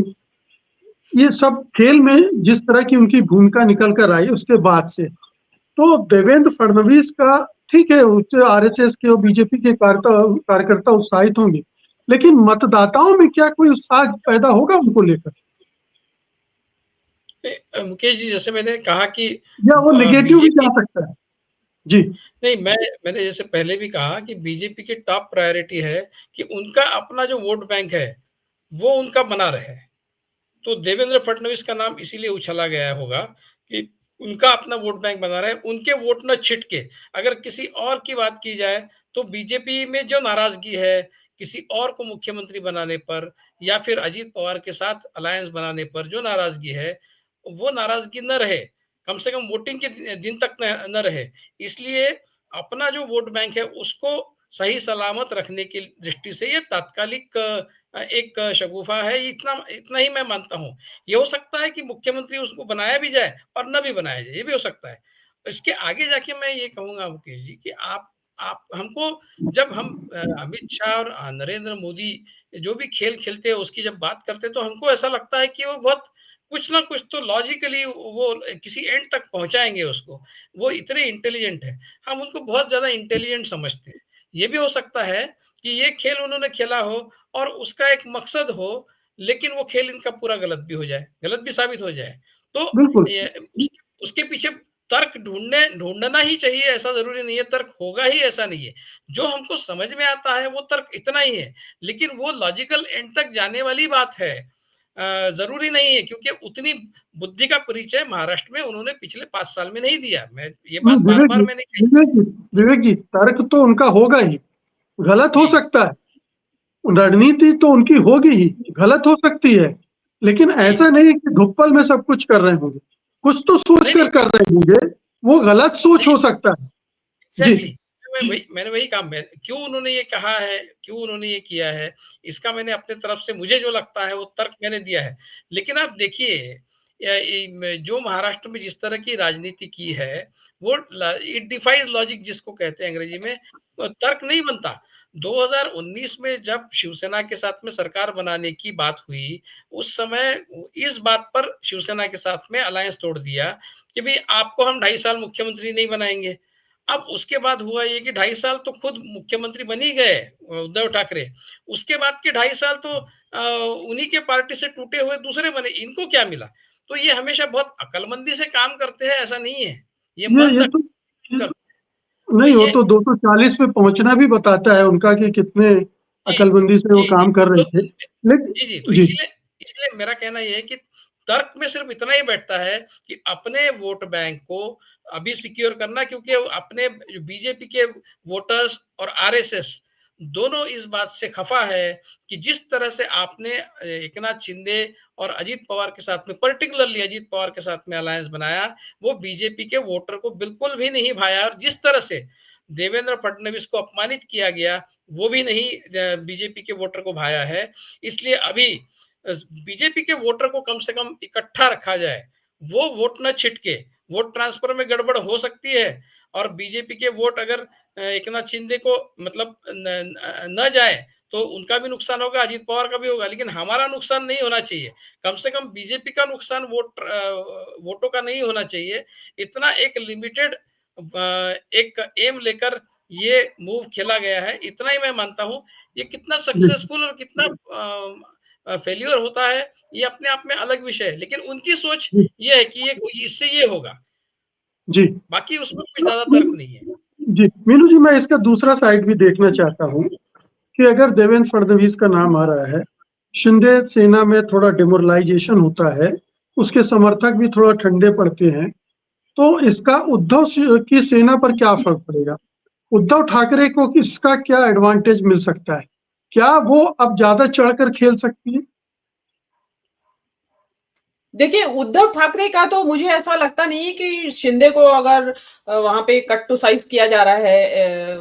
ये सब खेल में जिस तरह की उनकी भूमिका निकल कर आई उसके बाद से, तो देवेंद्र फडणवीस का ठीक है, उससे आरएसएस के और बीजेपी के कार्यकर्ता उत्साहित होंगे, लेकिन मतदाताओं में क्या कोई उत्साह पैदा होगा उनको लेकर, मुकेश जी, जैसे मैंने कहा कि या वो नेगेटिव भी जा बीजेपी, सकता है? जी नहीं, मैंने जैसे पहले भी कहा कि बीजेपी की टॉप प्रायोरिटी है कि उनका अपना जो वोट बैंक है वो उनका बना रहे। तो देवेंद्र फडणवीस का नाम इसीलिए उछला गया होगा कि उनका अपना वोट बैंक बना रहे, उनके वोट न छिटके। अगर किसी और की बात की जाए तो बीजेपी में जो नाराजगी है किसी और को मुख्यमंत्री बनाने पर या फिर अजीत पवार के साथ अलायंस बनाने पर जो नाराजगी है, वो नाराजगी न रहे, कम से कम वोटिंग के दिन तक न रहे। इसलिए अपना जो वोट बैंक है उसको सही सलामत रखने की दृष्टि से ये तात्कालिक एक शगुफा है, इतना इतना ही मैं मानता हूँ। ये हो सकता है कि मुख्यमंत्री उसको बनाया भी जाए और न भी बनाया जाए, ये भी हो सकता है। इसके आगे जाके मैं ये कहूँगा मुकेश जी कि आप हमको, जब हम अमित शाह और नरेंद्र मोदी जो भी खेल खेलते हैं उसकी जब बात करते हैं तो हमको ऐसा लगता है कि वो बहुत कुछ ना कुछ तो लॉजिकली वो किसी एंड तक पहुँचाएँगे उसको। वो इतने इंटेलिजेंट हैं, हम उनको बहुत ज़्यादा इंटेलिजेंट समझते हैं। ये भी हो सकता है कि ये खेल उन्होंने खेला हो और उसका एक मकसद हो, लेकिन वो खेल इनका पूरा गलत भी हो जाए, गलत भी साबित हो जाए। तो बिल्कुल। ये उसके उसके पीछे तर्क ढूँढना ही चाहिए, ऐसा ज़रूरी नहीं है, तर्क होगा ही ऐसा नहीं है। जो हमको समझ में आता है वो तर्क इतना ही है, लेकिन वो लॉजिकल एंड तक जाने वाली बात है। ज़रूरी नहीं है, क्योंकि उतनी बुद्धि का परिचय महाराष्ट्र में उन्होंने पिछले 5 साल में नहीं दिया। मैं ये बात विवेक बार-बार जी, मैंने कही। विवेक जी, विवेक जी, तर्क तो उनका होगा ही, गलत हो जी, सकता है, रणनीति तो उनकी होगी ही, गलत हो सकती है, लेकिन जी। ऐसा नहीं कि धुप्पल में सब कुछ कर रहे होंगे, कुछ तो सोच नहीं, कर नहीं, कर रहे होंगे, वो गलत सोच नहीं, हो सकता है। जी एग्ज़ैक्टली। मैंने वही कहा, मैं क्यों उन्होंने ये कहा है, क्यों उन्होंने ये किया है, इसका मैंने अपने तरफ से मुझे जो लगता है वो तर्क मैंने दिया है। लेकिन आप देखिए, जो महाराष्ट्र में जिस तरह की राजनीति की है, वो इट डिफाइज लॉजिक जिसको कहते हैं अंग्रेजी में, तर्क नहीं बनता। 2019 में जब शिवसेना के साथ में सरकार बनाने की बात हुई, उस समय इस बात पर शिवसेना के साथ में अलायंस तोड़ दिया कि भई आपको हम 2.5 साल मुख्यमंत्री नहीं बनाएँगे। अब उसके बाद हुआ ये कि 2.5 साल तो खुद मुख्यमंत्री बन ही गए उद्धव ठाकरे। उसके बाद के 2.5 साल तो उन्हीं के पार्टी से टूटे हुए दूसरे बने, इनको क्या मिला? तो ये हमेशा बहुत अक्लमंदी से काम करते हैं, ऐसा नहीं है। ये मन ये रख तो कर, तो नहीं, वो ये तो 240 पे पहुंचना भी बताता है उनका कि कितने जी, अकलमंदी से वो जी, जी। काम कर तो रहे थे, लेकिन जी, जी। तो जी इसीलिए इसलिए मेरा कहना ये है कि तर्क में सिर्फ़ इतना ही बैठता है कि अपने वोट बैंक को अभी सिक्योर करना, क्योंकि अपने जो बीजेपी के वोटर्स और आरएसएस दोनों इस बात से खफ़ा है कि जिस तरह से आपने एकनाथ शिंदे और अजीत पवार के साथ में, पर्टिकुलरली अजीत पवार के साथ में अलायंस बनाया, वो बीजेपी के वोटर को बिल्कुल भी नहीं भाया, और जिस तरह से देवेंद्र फडणवीस को अपमानित किया गया, वो भी नहीं बीजेपी के वोटर को भाया है। इसलिए अभी बीजेपी के वोटर को कम से कम इकट्ठा रखा जाए, वो वोट न छिटके। वोट ट्रांसफर में गड़बड़ हो सकती है और बीजेपी के वोट अगर एकनाथ शिंदे को मतलब न जाए तो उनका भी नुकसान होगा, अजीत पवार का भी होगा, लेकिन हमारा नुकसान नहीं होना चाहिए। कम से कम बीजेपी का नुकसान वोटों का नहीं होना चाहिए। इतना एक लिमिटेड एक एम लेकर ये मूव खेला गया है, इतना ही मैं मानता हूँ। ये कितना जी सक्सेसफुल और कितना फेल्योर होता है, ये अपने आप में अलग विषय है, लेकिन उनकी सोच जी ये है कि ये इससे ये होगा, जी। बाकी उसमें कोई ज़्यादा तर्क नहीं है। जी मीनू जी, मैं इसका दूसरा साइड भी देखना चाहता हूँ कि अगर देवेंद्र फडणवीस का नाम आ रहा है, शिंदे सेना में थोड़ा डिमोरलाइजेशन होता है, उसके समर्थक भी थोड़ा ठंडे पड़ते हैं, तो इसका उद्धव की सेना पर क्या फर्क पड़ेगा? उद्धव ठाकरे को इसका क्या एडवांटेज मिल सकता है? क्या वो अब ज्यादा चढ़कर खेल सकती है? देखिए, उद्धव ठाकरे का तो मुझे ऐसा लगता नहीं है कि शिंदे को अगर वहां पे कट टू साइज किया जा रहा है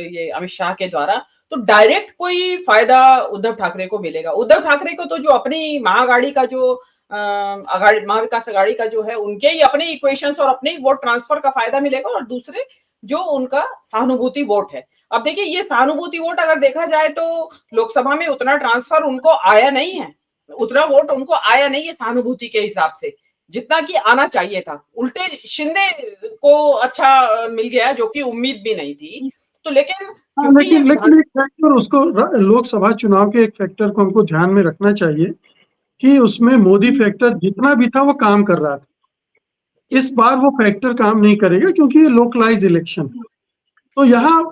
ये अमित शाह के द्वारा, तो डायरेक्ट कोई फायदा उद्धव ठाकरे को मिलेगा। उद्धव ठाकरे को तो जो अपनी महाआघाड़ी का जो महाविकास आघाड़ी का जो है, उनके ही अपने इक्वेशंस और अपने ही वोट ट्रांसफर का फायदा मिलेगा, और दूसरे जो उनका सहानुभूति वोट है। अब देखिए, ये सहानुभूति वोट अगर देखा जाए तो लोकसभा में उतना ट्रांसफर उनको आया नहीं है, उतना वोट उनको आया नहीं है सहानुभूति के हिसाब से, जितना कि आना चाहिए था। उल्टे शिंदे को अच्छा मिल गया, जो कि उम्मीद भी नहीं थी। तो लेकिन हाँ, क्योंकि ये लेकिन एक फैक्टर उसको लोकसभा चुनाव के एक फैक्टर को हमको ध्यान में रखना चाहिए कि उसमें मोदी फैक्टर जितना भी था वो काम कर रहा था। इस बार वो फैक्टर काम नहीं करेगा क्योंकि ये लोकलाइज इलेक्शन। तो यहाँ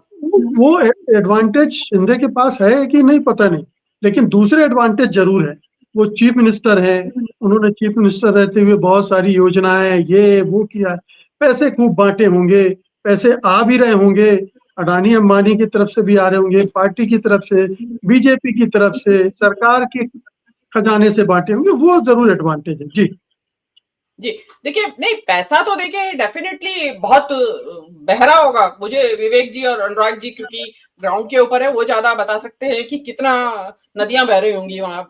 वो एडवांटेज शिंदे के पास है कि नहीं पता नहीं, लेकिन दूसरे एडवांटेज जरूर है। वो चीफ मिनिस्टर है, उन्होंने चीफ मिनिस्टर रहते हुए बहुत सारी योजनाएं ये वो किया, पैसे खूब बांटे होंगे, पैसे आ भी रहे होंगे, अडानी अंबानी की तरफ से भी आ रहे होंगे, पार्टी की तरफ से, बीजेपी की तरफ से, सरकार के खजाने से बांटे होंगे, वो जरूर एडवांटेज है। जी जी, देखिए, नहीं पैसा तो देखिए डेफिनेटली बहुत बहरा होगा। मुझे विवेक जी और अनुराग जी, क्योंकि ग्राउंड के ऊपर है, वो ज्यादा बता सकते हैं कि कितना नदियां बह रही होंगी वहां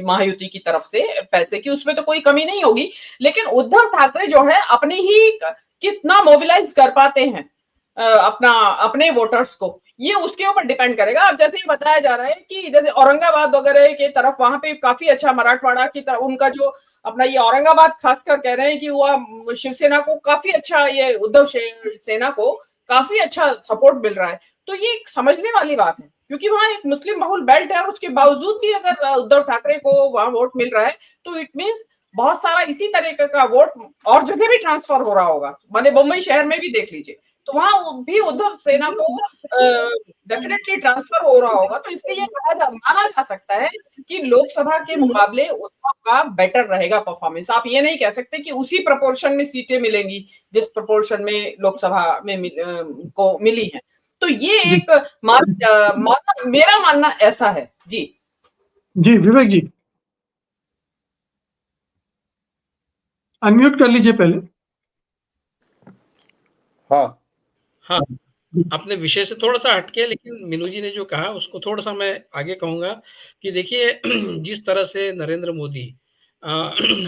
महायुति की तरफ से पैसे की, उसमें तो कोई कमी नहीं होगी। लेकिन उद्धव ठाकरे जो है अपने ही कितना मोबिलाइज कर पाते हैं अपने वोटर्स को, ये उसके ऊपर डिपेंड करेगा। अब जैसे ही बताया जा रहा है कि जैसे औरंगाबाद वगैरह के तरफ वहां पे काफी अच्छा, मराठवाड़ा की तरफ उनका जो अपना ये औरंगाबाद खासकर कह रहे हैं कि वो शिवसेना को काफी अच्छा, ये उद्धव सेना को काफी अच्छा सपोर्ट मिल रहा है। तो ये एक समझने वाली बात है, क्योंकि वहां एक मुस्लिम बहुल बेल्ट है, और उसके बावजूद भी अगर उद्धव ठाकरे को वहां वोट मिल रहा है, तो इट मीन्स बहुत सारा इसी तरीके का वोट और जगह भी ट्रांसफर हो रहा होगा। माने मुंबई शहर में भी देख लीजिए, तो वहां भी उद्धव सेना को डेफिनेटली ट्रांसफर हो रहा होगा। तो इसलिए माना जा सकता है कि लोकसभा के मुकाबले उद्धव का बेटर रहेगा परफॉर्मेंस। आप ये नहीं कह सकते कि उसी प्रपोर्शन में सीटें मिलेंगी जिस प्रपोर्शन में लोकसभा में को मिली है। तो ये एक मेरा मानना ऐसा है। जी जी विवेक जी, अनम्यूट कर लीजिए पहले। हाँ हाँ, अपने विषय से थोड़ा-सा हटके, लेकिन मीनू जी ने जो कहा उसको थोड़ा-सा मैं आगे कहूँगा कि देखिए जिस तरह से नरेंद्र मोदी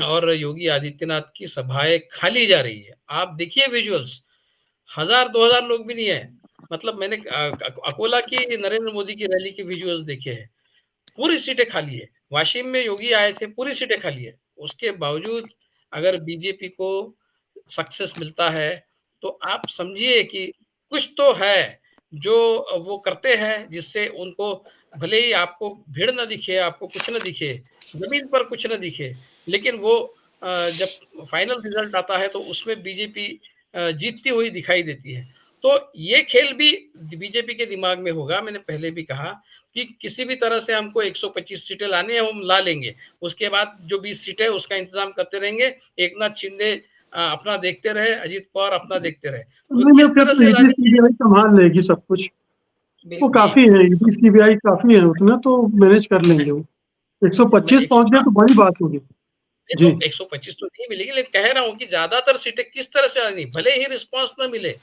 और योगी आदित्यनाथ की सभाएँ खाली जा रही है। आप देखिए विजुअल्स, 1000-2000 लोग भी नहीं है। मतलब मैंने अकोला की नरेंद्र मोदी की रैली के विजुअल्स देखे हैं। पूरी सीटें खाली है। वाशिम में योगी आए थे, पूरी सीटें खाली है। उसके बावजूद अगर बीजेपी को सक्सेस मिलता है, तो आप समझिए कि कुछ तो है, जो वो करते हैं, जिससे उनको भले ही आपको भीड़ ना दिखे, आपको कुछ ना दिखे, ज़मीन पर कुछ ना दिखे, लेकिन वो जब फाइनल रिज़ल्ट आता है, तो उसमें बीजेपी जीतती हुई दिखाई देती है। तो ये खेल भी बीजेपी के दिमाग में होगा। मैंने पहले भी कहा कि किसी भी तरह से हमको 125 सीटें लानी है, हम ला लेंगे। उसके बाद जो 20 सीटें है उसका इंतज़ाम करते रहेंगे। एकनाथ शिंदे अपना देखते रहे, अजीत पवार अपना देखते रहे। तो नहीं, किस फिर तरह तो से ईडी लानी है, सीबीआई संभाल लेगी सब कुछ। वो बिल्कुल। काफी है, ईडी सीबीआई काफी है, उतना तो मैनेज कर लेंगे वो। मैं 125 पहुंच गए तो बड़ी बात होगी। ये जी तो 125 तो नहीं मिलेगी, लेकिन कह रहा हूँ कि ज्यादातर सीटें किस तरह से आनी, भले ही रिस्पांस ना मिले,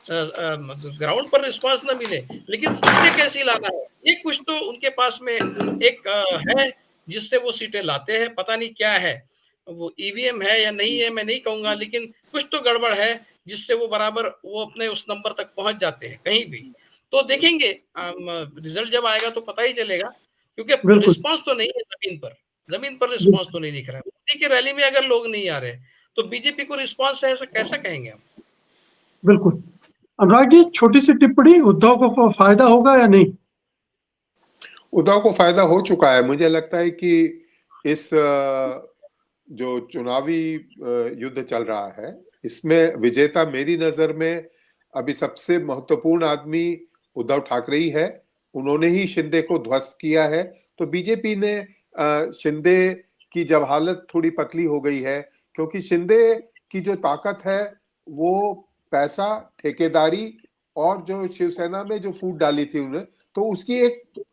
ग्राउंड पर रिस्पांस ना मिले, लेकिन सीटें कैसी लाना है, ये कुछ तो उनके पास में एक है, जिससे वो सीटें लाते हैं। पता नहीं क्या है, वो ईवीएम है या नहीं है मैं नहीं कहूंगा, लेकिन कुछ तो गड़बड़ है, जिससे वो बराबर वो अपने उस नंबर तक पहुंच जाते हैं कहीं भी। तो देखेंगे रिजल्ट जब आएगा तो पता ही चलेगा, क्योंकि बिल्कुल रिस्पांस तो नहीं है जमीन पर रिस्पांस तो नहीं दिख रहा है। मोदी की रैली में अगर लोग नहीं आ रहे, तो बीजेपी को रिस्पांस है, ऐसा कैसा कहेंगे हम? बिल्कुल। अनुराग जी, छोटी सी टिप्पणी, उद्धव को फायदा होगा या नहीं? उद्धव को फायदा हो चुका है। मुझे लगता है कि इस जो चुनावी युद्ध चल रहा है, इसमें विजेता मेरी नजर में अभी सबसे महत्वपूर्ण आदमी उद्धव ठाकरे ही है। उन्होंने ही शिंदे को ध्वस्त किया है। तो बीजेपी ने शिंदे की जब हालत थोड़ी पतली हो गई है, क्योंकि शिंदे की जो ताकत है वो पैसा, ठेकेदारी और जो शिवसेना में जो फूट डाली थी उन्होंने, तो उसकी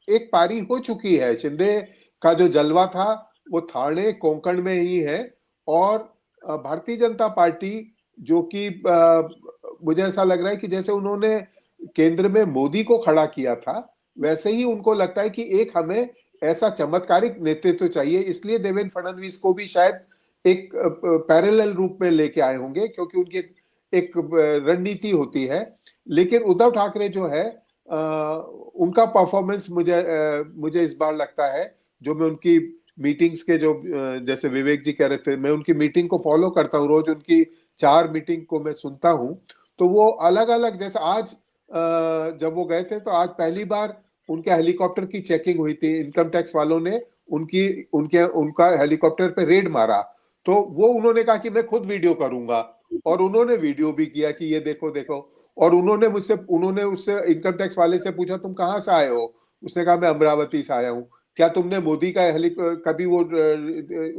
एक पारी हो चुकी है। शिंदे का जो जलवा था वो ठाणे कोंकण में ही है। और भारतीय जनता पार्टी जो कि मुझे ऐसा लग रहा है कि जैसे उन्होंने केंद्र में मोदी को खड़ा किया था, वैसे ही उनको लगता है कि एक हमें ऐसा चमत्कारिक नेतृत्व चाहिए। इसलिए देवेंद्र फडणवीस को भी शायद एक पैरेलल रूप में लेके आए होंगे, क्योंकि उनकी एक रणनीति होती है। लेकिन उद्धव ठाकरे जो है उनका परफॉर्मेंस मुझे इस बार लगता है, जो मैं उनकी मीटिंग्स के जो जैसे विवेक जी कह रहे थे, मैं उनकी मीटिंग को फॉलो करता हूँ, रोज उनकी 4 मीटिंग को मैं सुनता हूँ। तो वो अलग अलग, जैसे आज जब वो गए थे तो आज पहली बार उनके हेलीकॉप्टर की चेकिंग हुई थी। इनकम टैक्स वालों ने उनका हेलीकॉप्टर पे रेड मारा। तो वो उन्होंने कहा कि मैं खुद वीडियो करूंगा, और उन्होंने वीडियो भी किया कि ये देखो देखो। और उन्होंने उससे इनकम टैक्स वाले से पूछा तुम कहाँ से आए हो? उसने कहा मैं अमरावती से आया हूँ। क्या तुमने मोदी का कभी वो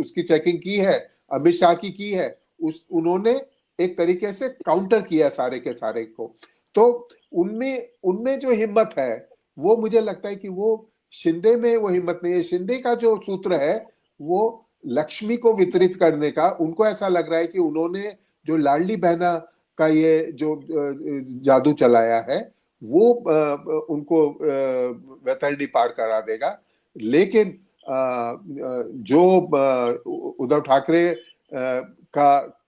उसकी चेकिंग की है? अमित शाह की है? उन्होंने एक तरीके से काउंटर किया सारे के सारे को। तो उनमें जो हिम्मत है वो मुझे लगता है कि वो शिंदे में वो हिम्मत नहीं है। शिंदे का जो सूत्र है वो लक्ष्मी को वितरित करने का, उनको ऐसा लग रहा है कि उन्होंने जो लाडली बहना का ये जो जादू चलाया है वो उनको वैतरणी पार करा देगा। लेकिन जो उद्धव ठाकरे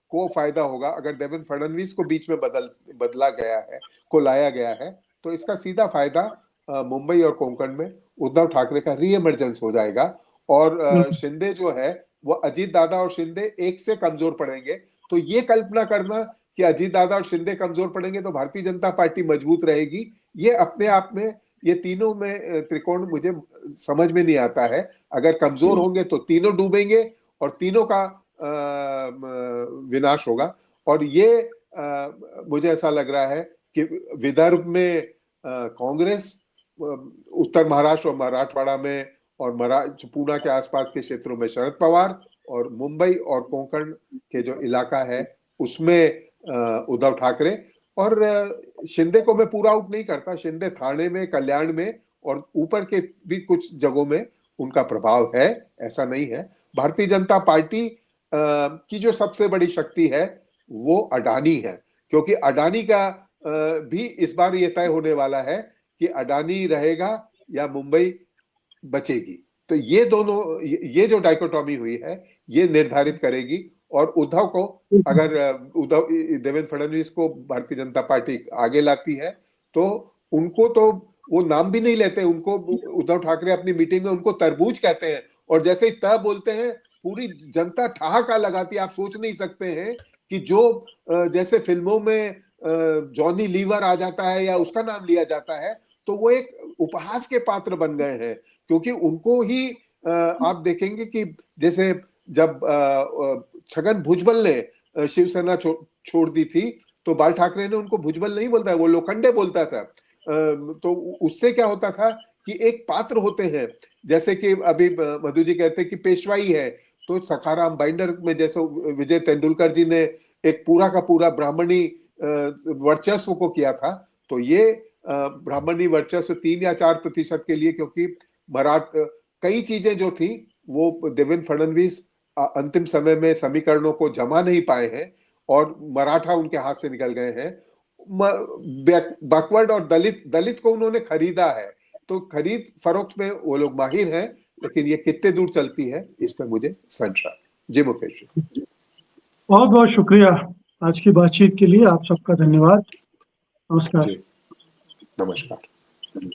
को फायदा होगा अगर देवेंद्र फडणवीस को बीच में बदला गया है, को लाया गया है, तो इसका सीधा फायदा मुंबई और कोंकण में उद्धव ठाकरे का रीएमर्जेंस हो जाएगा। और शिंदे जो है वो अजीत दादा और शिंदे एक से कमजोर पड़ेंगे। तो ये कल्पना करना कि अजीत दादा और शिंदे कमजोर पड़ेंगे तो भारतीय जनता पार्टी मजबूत रहेगी, ये अपने आप में, ये तीनों में त्रिकोण मुझे समझ में नहीं आता है। अगर कमजोर होंगे तो तीनों डूबेंगे और तीनों का विनाश होगा। और ये मुझे ऐसा लग रहा है कि विदर्भ में कांग्रेस, उत्तर महाराष्ट्र और मराठवाड़ा में और पूना के आसपास के क्षेत्रों में शरद पवार, और मुंबई और कोंकण के जो इलाका है उसमें उद्धव ठाकरे। और शिंदे को मैं पूरा आउट नहीं करता। शिंदे ठाणे में, कल्याण में और ऊपर के भी कुछ जगहों में उनका प्रभाव है, ऐसा नहीं है। भारतीय जनता पार्टी की जो सबसे बड़ी शक्ति है वो अडानी है, क्योंकि अडानी का भी इस बार ये तय होने वाला है कि अडानी रहेगा या मुंबई बचेगी। तो ये दोनों, ये जो डाइकोटॉमी हुई है ये निर्धारित करेगी। और उद्धव को, अगर देवेंद्र फडणवीस को भारतीय जनता पार्टी आगे लाती है तो उनको तो वो नाम भी नहीं लेते। उनको उद्धव ठाकरे अपनी मीटिंग में उनको तरबूज कहते हैं, और जैसे ही त बोलते हैं पूरी जनता ठहाका लगाती है। आप सोच नहीं सकते हैं कि जो जैसे फिल्मों में जॉनी लीवर आ जाता है या उसका नाम लिया जाता है तो वो एक उपहास के पात्र बन गए हैं। क्योंकि उनको ही आप देखेंगे कि जैसे जब छगन भुजबल ने शिवसेना छोड़ दी थी तो बाल ठाकरे ने उनको भुजबल नहीं बोलता है, वो लोखंडे बोलता था। तो उससे क्या होता था कि एक पात्र होते हैं, जैसे कि अभी मधु जी कहते हैं कि पेशवाई है, तो सखाराम बाइंडर में जैसे विजय तेंदुलकर जी ने एक पूरा का पूरा ब्राह्मणी वर्चस्व को किया था, तो ये ब्राह्मणी वर्चस्व 3 या 4% के लिए, क्योंकि कई चीजें जो थी वो देवेंद्र फडणवीस अंतिम समय में समीकरणों को जमा नहीं पाए हैं और मराठा उनके हाथ से निकल गए हैं। बैकवर्ड और दलित को उन्होंने खरीदा है। तो खरीद फरोख्त में वो लोग माहिर हैं, लेकिन ये कितने दूर चलती है इसमें मुझे संशय। जी मुकेश जी, बहुत बहुत शुक्रिया आज की बातचीत के लिए। आप सबका धन्यवाद। नमस्कार। जी नमस्कार।